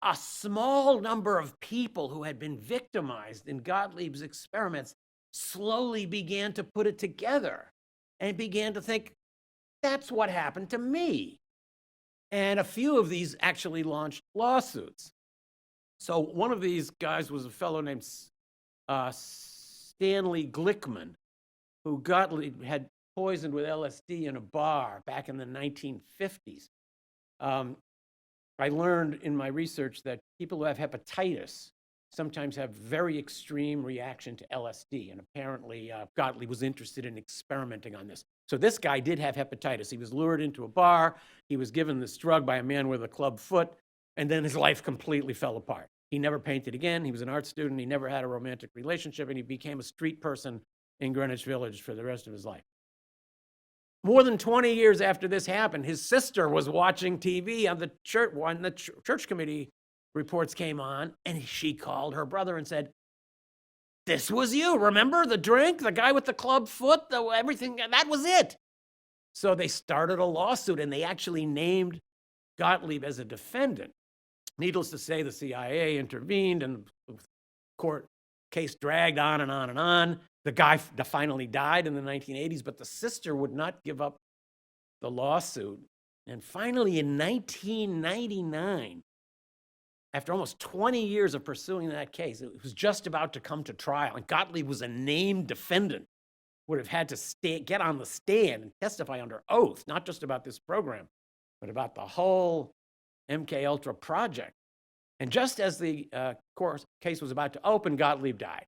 S2: a small number of people who had been victimized in Gottlieb's experiments slowly began to put it together and began to think, that's what happened to me. And a few of these actually launched lawsuits. So one of these guys was a fellow named Stanley Glickman, who Gottlieb had poisoned with LSD in a bar back in the 1950s. I learned in my research that people who have hepatitis sometimes have very extreme reaction to LSD, and apparently Gottlieb was interested in experimenting on this. So this guy did have hepatitis. He was lured into a bar, he was given this drug by a man with a club foot, and then his life completely fell apart. He never painted again, he was an art student, he never had a romantic relationship, and he became a street person in Greenwich Village for the rest of his life. More than 20 years after this happened, his sister was watching TV on the church when the church committee reports came on, and she called her brother and said, "This was you, remember the drink, the guy with the club foot, everything, that was it." So they started a lawsuit, and they actually named Gottlieb as a defendant. Needless to say, the CIA intervened, and the court case dragged on and on and on. The guy finally died in the 1980s, but the sister would not give up the lawsuit. And finally, in 1999, after almost 20 years of pursuing that case, it was just about to come to trial, and Gottlieb was a named defendant, would have had to get on the stand and testify under oath, not just about this program, but about the whole MKUltra project. And just as the case was about to open, Gottlieb died.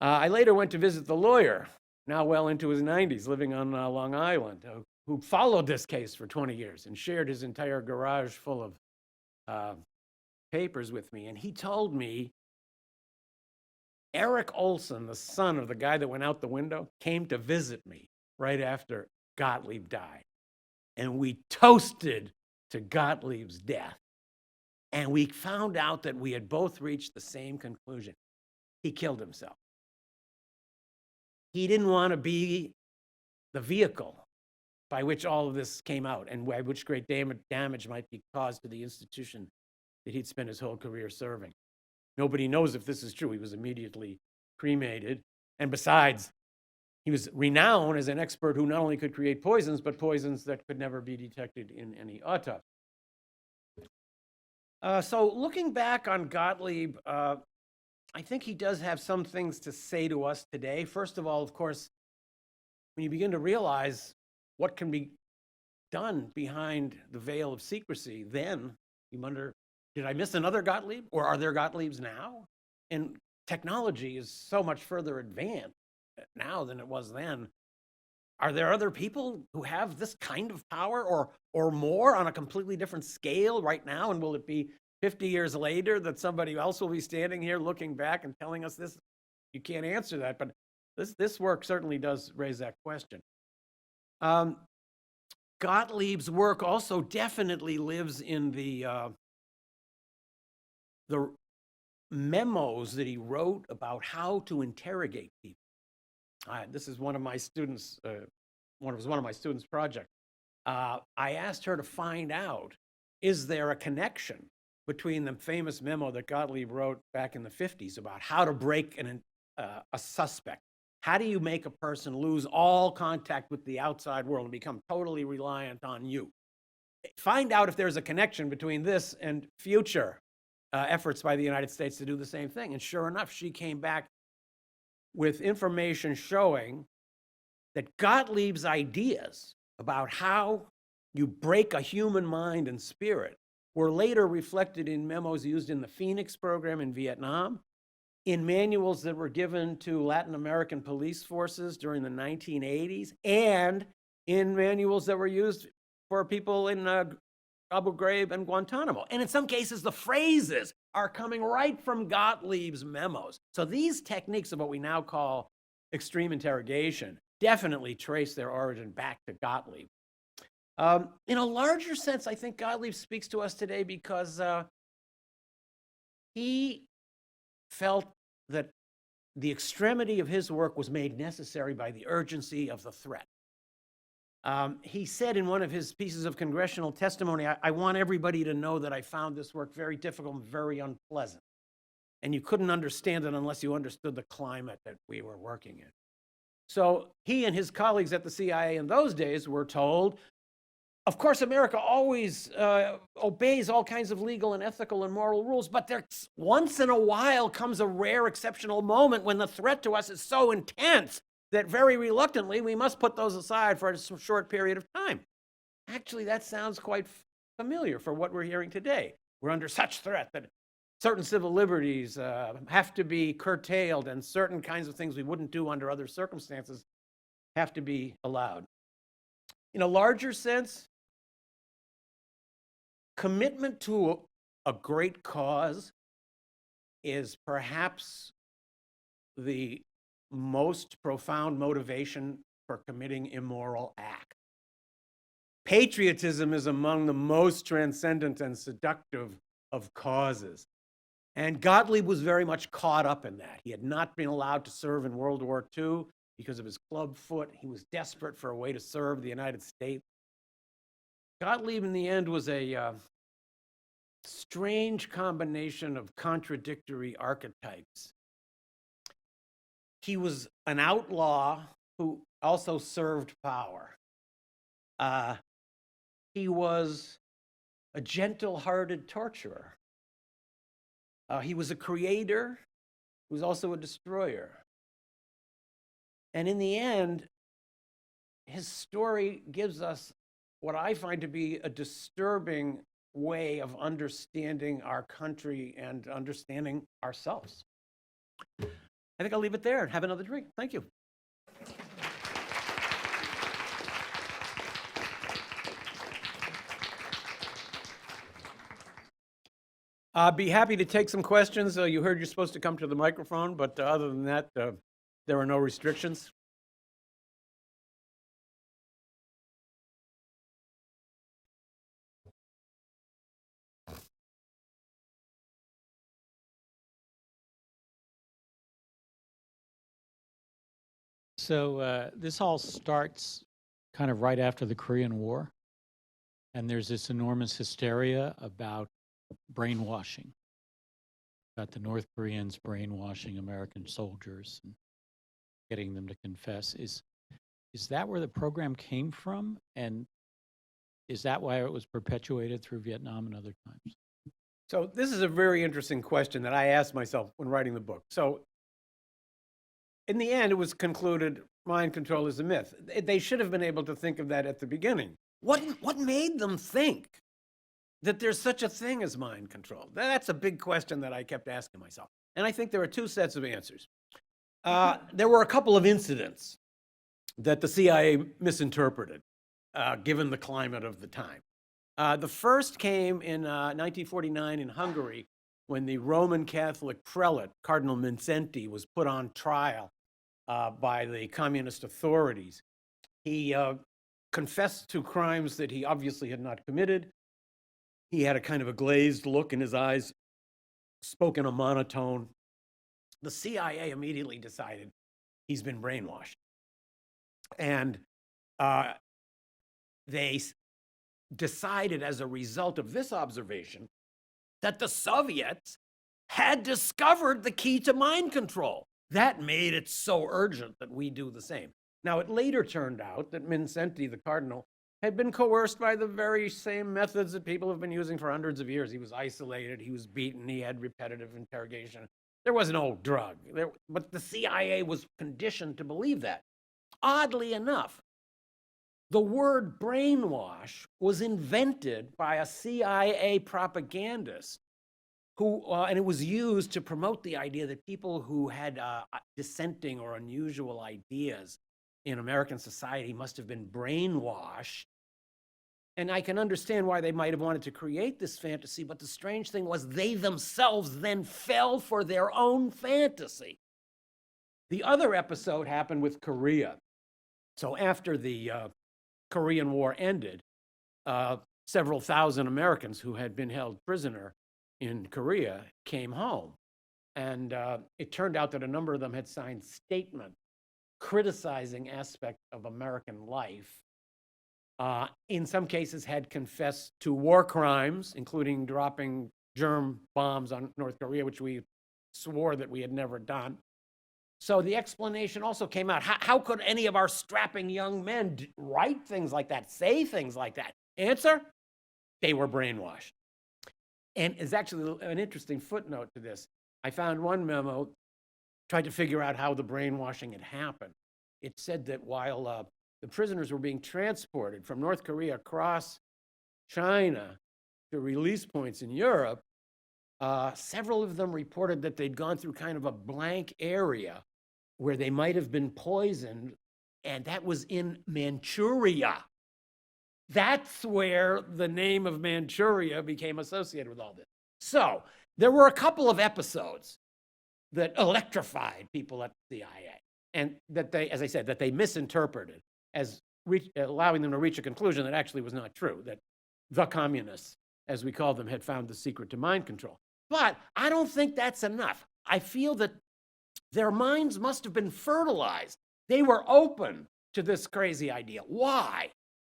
S2: I later went to visit the lawyer, now well into his 90s, living on Long Island, who followed this case for 20 years and shared his entire garage full of papers with me. And he told me Eric Olson, the son of the guy that went out the window, came to visit me right after Gottlieb died. And we toasted to Gottlieb's death. And we found out that we had both reached the same conclusion. He killed himself. He didn't want to be the vehicle by which all of this came out and by which great damage might be caused to the institution that he'd spent his whole career serving. Nobody knows if this is true. He was immediately cremated. And besides, he was renowned as an expert who not only could create poisons, but poisons that could never be detected in any autopsy. So looking back on Gottlieb, I think he does have some things to say to us today. First of all, of course, when you begin to realize what can be done behind the veil of secrecy, then you wonder, did I miss another Gottlieb? Or are there Gottliebs now? And technology is so much further advanced now than it was then. Are there other people who have this kind of power or more on a completely different scale right now? And will it be 50 years later that somebody else will be standing here looking back and telling us this? You can't answer that, but this work certainly does raise that question. Gottlieb's work also definitely lives in the memos that he wrote about how to interrogate people. This is one of my students' one of my students' project. I asked her to find out, is there a connection between the famous memo that Gottlieb wrote back in the 50s about how to break a suspect? How do you make a person lose all contact with the outside world and become totally reliant on you? Find out if there's a connection between this and future efforts by the United States to do the same thing. And sure enough, she came back with information showing that Gottlieb's ideas about how you break a human mind and spirit were later reflected in memos used in the Phoenix program in Vietnam, in manuals that were given to Latin American police forces during the 1980s, and in manuals that were used for people in Abu Ghraib and Guantanamo. And in some cases, the phrases are coming right from Gottlieb's memos. So these techniques of what we now call extreme interrogation definitely trace their origin back to Gottlieb. In a larger sense, I think Gottlieb speaks to us today because he felt that the extremity of his work was made necessary by the urgency of the threat. He said in one of his pieces of congressional testimony, I want everybody to know that I found this work very difficult and very unpleasant. And you couldn't understand it unless you understood the climate that we were working in. So he and his colleagues at the CIA in those days were told, of course, America always obeys all kinds of legal and ethical and moral rules, but there once in a while comes a rare, exceptional moment when the threat to us is so intense that very reluctantly we must put those aside for a short period of time. Actually, that sounds quite familiar for what we're hearing today. We're under such threat that certain civil liberties have to be curtailed, and certain kinds of things we wouldn't do under other circumstances have to be allowed. In a larger sense, commitment to a great cause is perhaps the most profound motivation for committing immoral act. Patriotism is among the most transcendent and seductive of causes. And Gottlieb was very much caught up in that. He had not been allowed to serve in World War II because of his club foot. He was desperate for a way to serve the United States. Gottlieb, in the end, was a strange combination of contradictory archetypes. He was an outlaw who also served power. He was a gentle-hearted torturer. He was a creator. He was also a destroyer. And in the end, his story gives us what I find to be a disturbing way of understanding our country and understanding ourselves. I think I'll leave it there and have another drink. Thank you. I'd be happy to take some questions. You heard you're supposed to come to the microphone, but other than that, there are no restrictions.
S1: So this all starts kind of right after the Korean War, and there's this enormous hysteria about brainwashing, about the North Koreans brainwashing American soldiers and getting them to confess. Is that where the program came from, and is that why it was perpetuated through Vietnam and other times?
S2: So this is a very interesting question that I asked myself when writing the book. So in the end, it was concluded mind control is a myth. They should have been able to think of that at the beginning. What made them think that there's such a thing as mind control? That's a big question that I kept asking myself. And I think there are two sets of answers. There were a couple of incidents that the CIA misinterpreted, given the climate of the time. The first came in 1949 in Hungary, when the Roman Catholic prelate, Cardinal Mindszenty, was put on trial by the communist authorities. He confessed to crimes that he obviously had not committed. He had a kind of a glazed look in his eyes, spoke in a monotone. The CIA immediately decided he's been brainwashed. And they decided, as a result of this observation, that the Soviets had discovered the key to mind control. That made it so urgent that we do the same. Now, it later turned out that Mindszenty, the cardinal, had been coerced by the very same methods that people have been using for hundreds of years. He was isolated, he was beaten, he had repetitive interrogation. There was no drug, but the CIA was conditioned to believe that. Oddly enough, the word brainwash was invented by a CIA propagandist who, and it was used to promote the idea that people who had dissenting or unusual ideas in American society must have been brainwashed. And I can understand why they might have wanted to create this fantasy, but the strange thing was they themselves then fell for their own fantasy. The other episode happened with Korea. So after the Korean War ended, several thousand Americans who had been held prisoner in Korea came home. And it turned out that a number of them had signed statements criticizing aspects of American life. In some cases had confessed to war crimes, including dropping germ bombs on North Korea, which we swore that we had never done. So the explanation also came out. How could any of our strapping young men write things like that, say things like that? Answer, they were brainwashed. And it's actually an interesting footnote to this. I found one memo, tried to figure out how the brainwashing had happened. It said that while the prisoners were being transported from North Korea across China to release points in Europe, several of them reported that they'd gone through kind of a blank area where they might have been poisoned, and that was in Manchuria. That's where the name of Manchuria became associated with all this. So there were a couple of episodes that electrified people at the CIA, and that they, as I said, that they misinterpreted as allowing them to reach a conclusion that actually was not true, that the communists, as we call them, had found the secret to mind control. But I don't think that's enough. I feel that their minds must have been fertilized. They were open to this crazy idea. Why?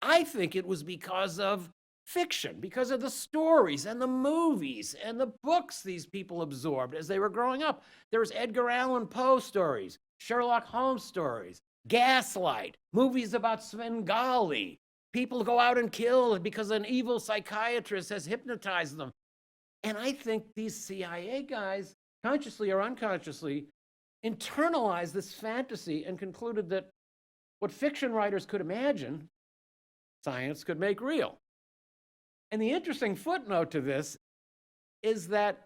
S2: I think it was because of fiction, because of the stories and the movies and the books these people absorbed as they were growing up. There's Edgar Allan Poe stories, Sherlock Holmes stories, Gaslight, movies about Svengali. People go out and kill because an evil psychiatrist has hypnotized them. And I think these CIA guys, consciously or unconsciously, internalized this fantasy and concluded that what fiction writers could imagine, science could make real. And the interesting footnote to this is that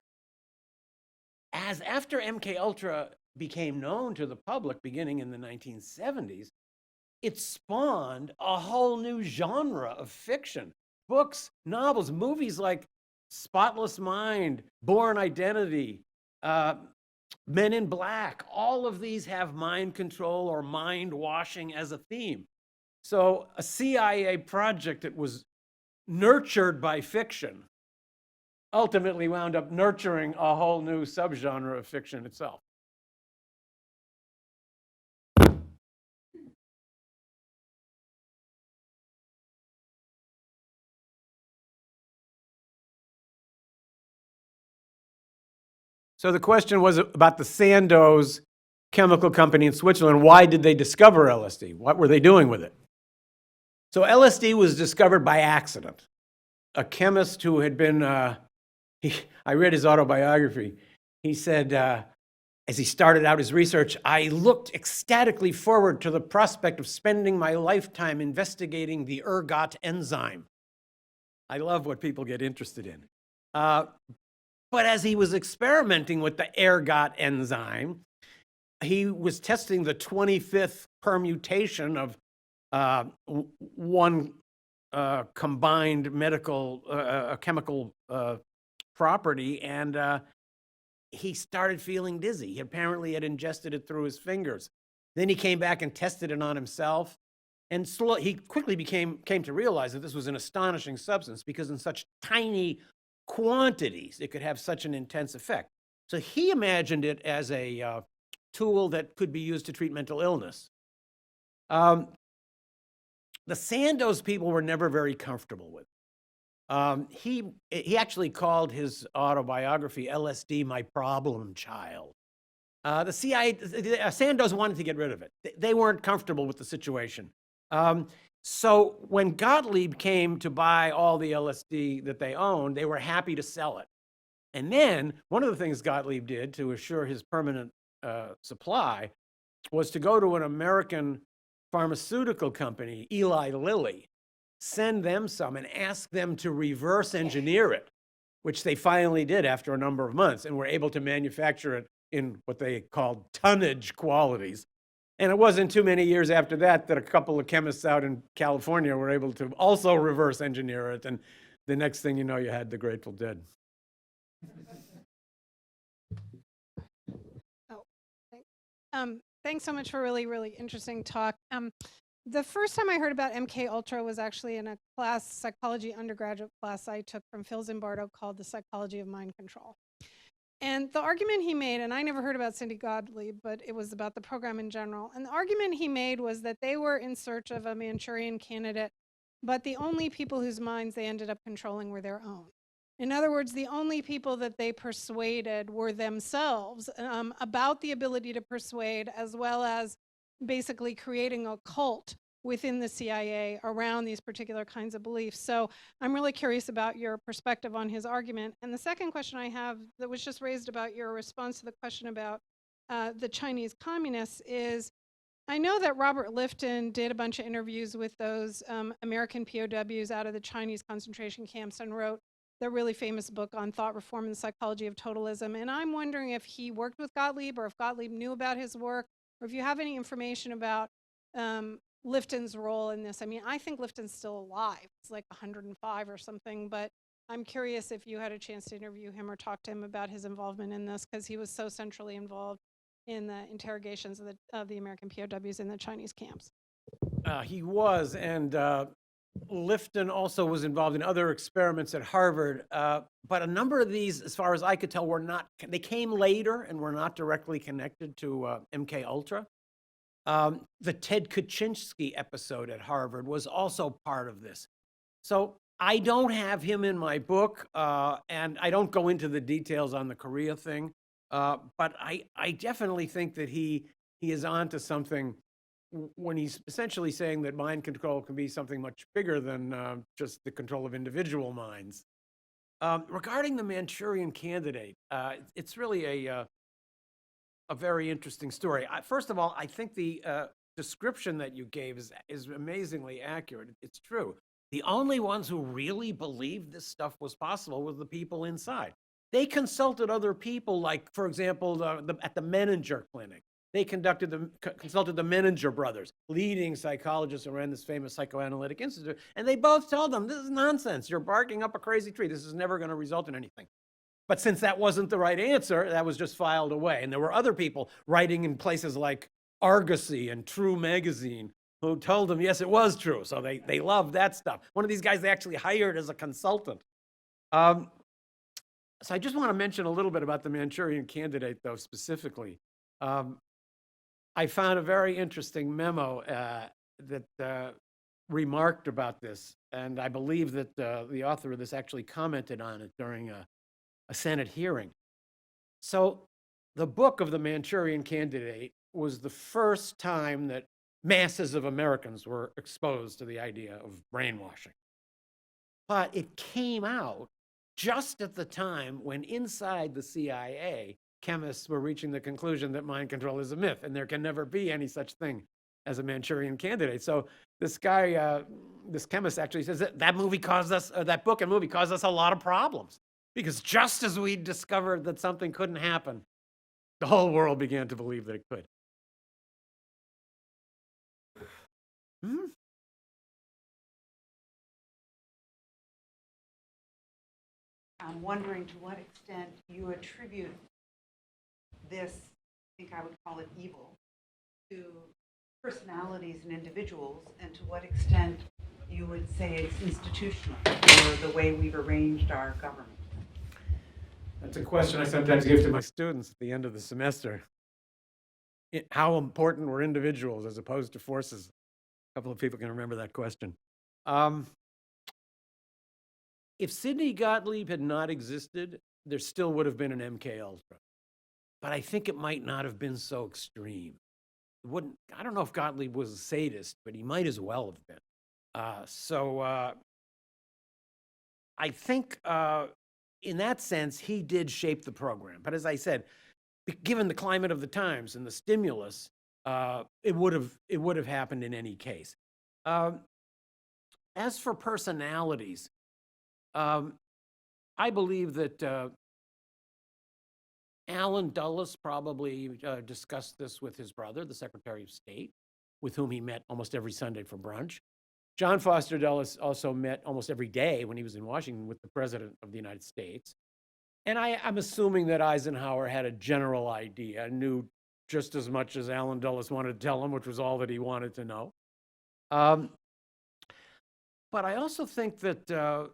S2: as after MKUltra became known to the public beginning in the 1970s, it spawned a whole new genre of fiction. Books, novels, movies like Spotless Mind, Born Identity, Men in Black. All of these have mind control or mind washing as a theme. So a CIA project that was nurtured by fiction ultimately wound up nurturing a whole new subgenre of fiction itself. So the question was about the Sandoz chemical company in Switzerland. Why did they discover LSD? What were they doing with it? So LSD was discovered by accident. A chemist who had been, I read his autobiography. He said, as he started out his research, I looked ecstatically forward to the prospect of spending my lifetime investigating the ergot enzyme. I love what people get interested in. But as he was experimenting with the ergot enzyme, he was testing the 25th permutation of one combined medical, chemical property, and he started feeling dizzy. He apparently had ingested it through his fingers. Then he came back and tested it on himself, and he quickly came to realize that this was an astonishing substance because in such tiny quantities, it could have such an intense effect. So he imagined it as a tool that could be used to treat mental illness. The Sandoz people were never very comfortable with it. He actually called his autobiography "LSD, My Problem Child." The CIA, Sandoz wanted to get rid of it. They weren't comfortable with the situation. So when Gottlieb came to buy all the LSD that they owned, they were happy to sell it. And then one of the things Gottlieb did to assure his permanent supply was to go to an American pharmaceutical company, Eli Lilly, send them some and ask them to reverse engineer it, which they finally did after a number of months and were able to manufacture it in what they called tonnage qualities. And it wasn't too many years after that that a couple of chemists out in California were able to also reverse engineer it. And the next thing you know, you had the Grateful Dead.
S3: Thanks so much for a really, really interesting talk. The first time I heard about MKUltra was actually in a class, psychology undergraduate class I took from Phil Zimbardo called The Psychology of Mind Control. And the argument he made, and I never heard about Sidney Gottlieb, but it was about the program in general. And the argument he made was that they were in search of a Manchurian candidate, but the only people whose minds they ended up controlling were their own. In other words, the only people that they persuaded were themselves about the ability to persuade, as well as basically creating a cult within the CIA around these particular kinds of beliefs. So I'm really curious about your perspective on his argument. And the second question I have that was just raised about your response to the question about the Chinese communists is, I know that Robert Lifton did a bunch of interviews with those American POWs out of the Chinese concentration camps and wrote the really famous book on thought reform and the psychology of totalism. And I'm wondering if he worked with Gottlieb, or if Gottlieb knew about his work, or if you have any information about Lifton's role in this. I mean, I think Lifton's still alive. It's like 105 or something, but I'm curious if you had a chance to interview him or talk to him about his involvement in this, because he was so centrally involved in the interrogations of the American POWs in the Chinese camps.
S2: He was, and Lifton also was involved in other experiments at Harvard, but a number of these, as far as I could tell, they came later and were not directly connected to MKUltra. The Ted Kaczynski episode at Harvard was also part of this. So I don't have him in my book, and I don't go into the details on the Korea thing, but I definitely think that he is onto something when he's essentially saying that mind control can be something much bigger than just the control of individual minds. Regarding the Manchurian Candidate, it's really a very interesting story. First of all, I think the description that you gave is amazingly accurate. It's true. The only ones who really believed this stuff was possible were the people inside. They consulted other people, like, for example, at the Menninger Clinic. They consulted the Menninger brothers, leading psychologists who ran this famous psychoanalytic institute, and they both told them, this is nonsense. You're barking up a crazy tree. This is never going to result in anything. But since that wasn't the right answer, that was just filed away. And there were other people writing in places like Argosy and True Magazine who told them, yes, it was true. So they loved that stuff. One of these guys they actually hired as a consultant. So I just want to mention a little bit about the Manchurian Candidate, though, specifically. I found a very interesting memo that remarked about this, and I believe that the author of this actually commented on it during a Senate hearing. So the book of the Manchurian Candidate was the first time that masses of Americans were exposed to the idea of brainwashing. But it came out just at the time when inside the CIA, chemists were reaching the conclusion that mind control is a myth and there can never be any such thing as a Manchurian Candidate. So this guy, this chemist actually says that movie caused us, that book and movie caused us a lot of problems. Because just as we discovered that something couldn't happen, the whole world began to believe that it could.
S4: I'm wondering to what extent you attribute this, I think I would call it evil, to personalities and individuals, and to what extent you would say it's institutional, or the way we've arranged our government.
S2: That's a question I sometimes give to my students at the end of the semester. How important were individuals as opposed to forces? A couple of people can remember that question. If Sidney Gottlieb had not existed, there still would have been an MKUltra. But I think it might not have been so extreme. It wouldn't. I don't know if Gottlieb was a sadist, but he might as well have been. So I think in that sense, he did shape the program. But as I said, given the climate of the times and the stimulus, it would have happened in any case. As for personalities, I believe that Allen Dulles probably discussed this with his brother, the Secretary of State, with whom he met almost every Sunday for brunch. John Foster Dulles also met almost every day when he was in Washington with the President of the United States. And I'm assuming that Eisenhower had a general idea, knew just as much as Allen Dulles wanted to tell him, which was all that he wanted to know. But I also think that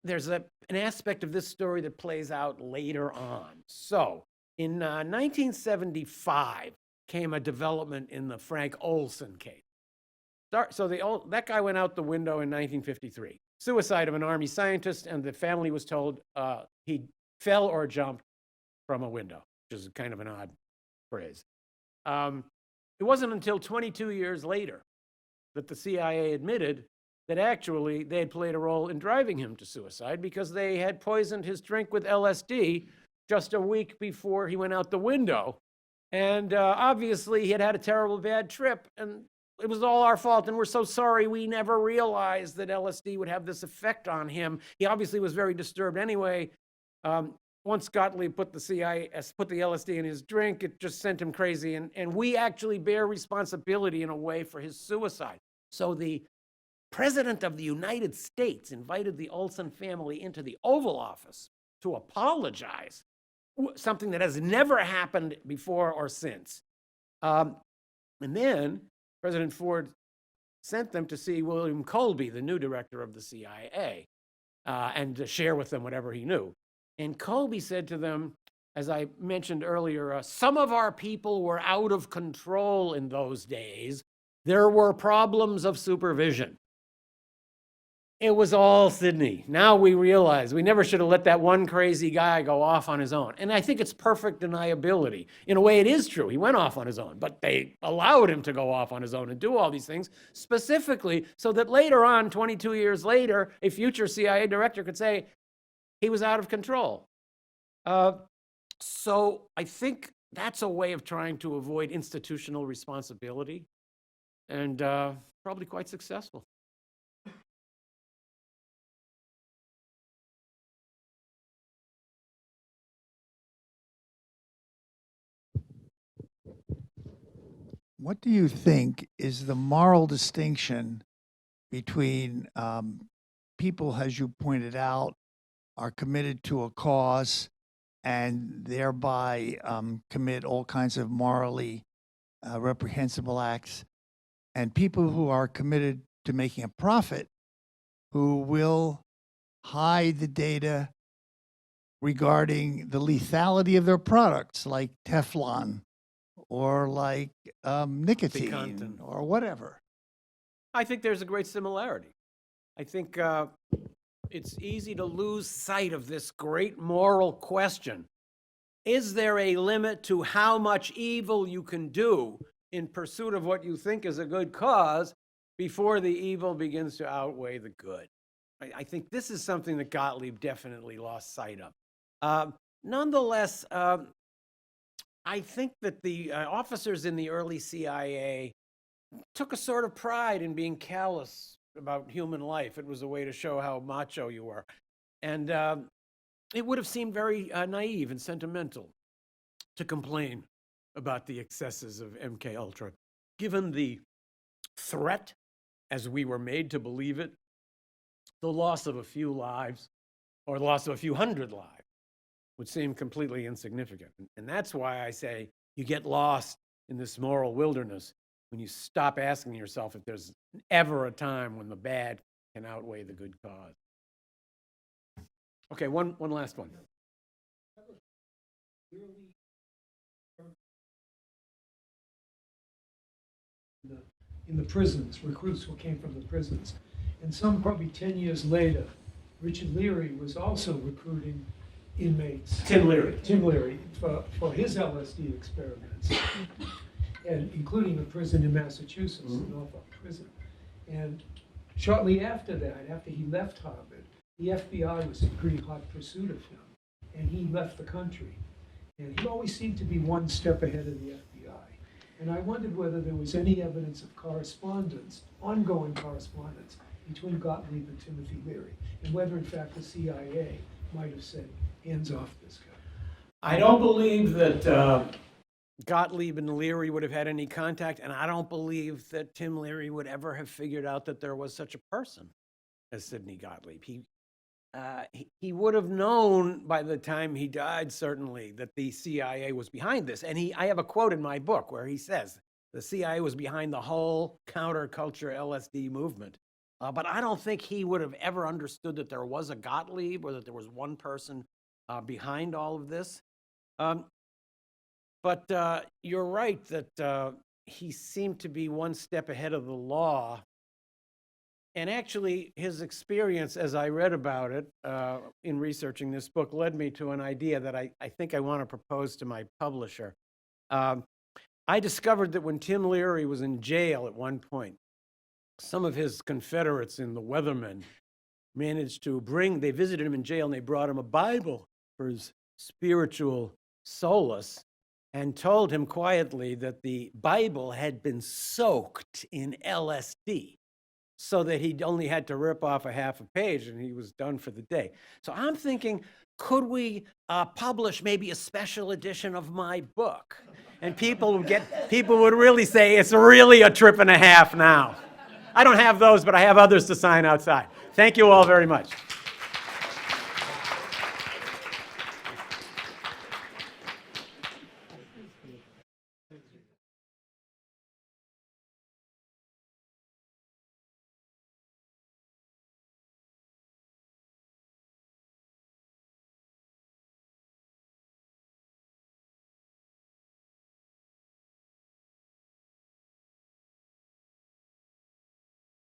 S2: there's an aspect of this story that plays out later on. So in 1975 came a development in the Frank Olson case. So that guy went out the window in 1953. Suicide of an Army scientist, and the family was told he fell or jumped from a window, which is kind of an odd phrase. It wasn't until 22 years later that the CIA admitted that actually they had played a role in driving him to suicide because they had poisoned his drink with LSD just a week before he went out the window. And obviously he had had a terrible bad trip, and it was all our fault, and we're so sorry we never realized that LSD would have this effect on him. He obviously was very disturbed anyway. Once Gottlieb put the LSD in his drink, it just sent him crazy, and we actually bear responsibility in a way for his suicide. So the President of the United States invited the Olson family into the Oval Office to apologize, something that has never happened before or since. And then President Ford sent them to see William Colby, the new director of the CIA, and to share with them whatever he knew. And Colby said to them, as I mentioned earlier, some of our people were out of control in those days. There were problems of supervision. It was all Sidney. Now we realize we never should have let that one crazy guy go off on his own. And I think it's perfect deniability. In a way, it is true. He went off on his own, but they allowed him to go off on his own and do all these things specifically so that later on, 22 years later, a future CIA director could say he was out of control. So I think that's a way of trying to avoid institutional responsibility, and probably quite successful.
S5: What do you think is the moral distinction between people, as you pointed out, are committed to a cause and thereby commit all kinds of morally reprehensible acts, and people who are committed to making a profit, who will hide the data regarding the lethality of their products, like Teflon or like nicotine
S2: Oxycontin.
S5: or whatever?
S2: I think there's a great similarity. I think it's easy to lose sight of this great moral question. Is there a limit to how much evil you can do in pursuit of what you think is a good cause before the evil begins to outweigh the good? I think this is something that Gottlieb definitely lost sight of. Nonetheless, I think that the officers in the early CIA took a sort of pride in being callous about human life. It was a way to show how macho you were. And it would have seemed very naive and sentimental to complain about the excesses of MKUltra, given the threat, as we were made to believe it, the loss of a few lives or the loss of a few hundred lives would seem completely insignificant. And that's why I say you get lost in this moral wilderness when you stop asking yourself if there's ever a time when the bad can outweigh the good cause. Okay, one last one.
S6: In the prisons, recruits who came from the prisons. And some probably 10 years later, Richard Leary was also recruiting inmates.
S2: Tim Leary.
S6: Tim Leary, for his LSD experiments, and including a prison in Massachusetts, the Norfolk prison. And shortly after that, after he left Harvard, the FBI was in pretty hot pursuit of him, and he left the country. And he always seemed to be one step ahead of the FBI. And I wondered whether there was any evidence of correspondence, ongoing correspondence, between Gottlieb and Timothy Leary, and whether in fact the CIA might have said, hands off this guy.
S2: I don't believe that Gottlieb and Leary would have had any contact, and I don't believe that Tim Leary would ever have figured out that there was such a person as Sidney Gottlieb. He would have known by the time he died, certainly, that the CIA was behind this. And I have a quote in my book where he says, the CIA was behind the whole counterculture LSD movement. But I don't think he would have ever understood that there was a Gottlieb or that there was one person behind all of this. But you're right that he seemed to be one step ahead of the law. And actually, his experience, as I read about it in researching this book, led me to an idea that I think I want to propose to my publisher. I discovered that when Tim Leary was in jail at one point, some of his Confederates in the Weathermen managed to they visited him in jail and they brought him a Bible for his spiritual solace and told him quietly that the Bible had been soaked in LSD so that he only had to rip off a half a page and he was done for the day. So I'm thinking, could we publish maybe a special edition of my book? And people would really say, it's really a trip and a half now. I don't have those, but I have others to sign outside. Thank you all very much.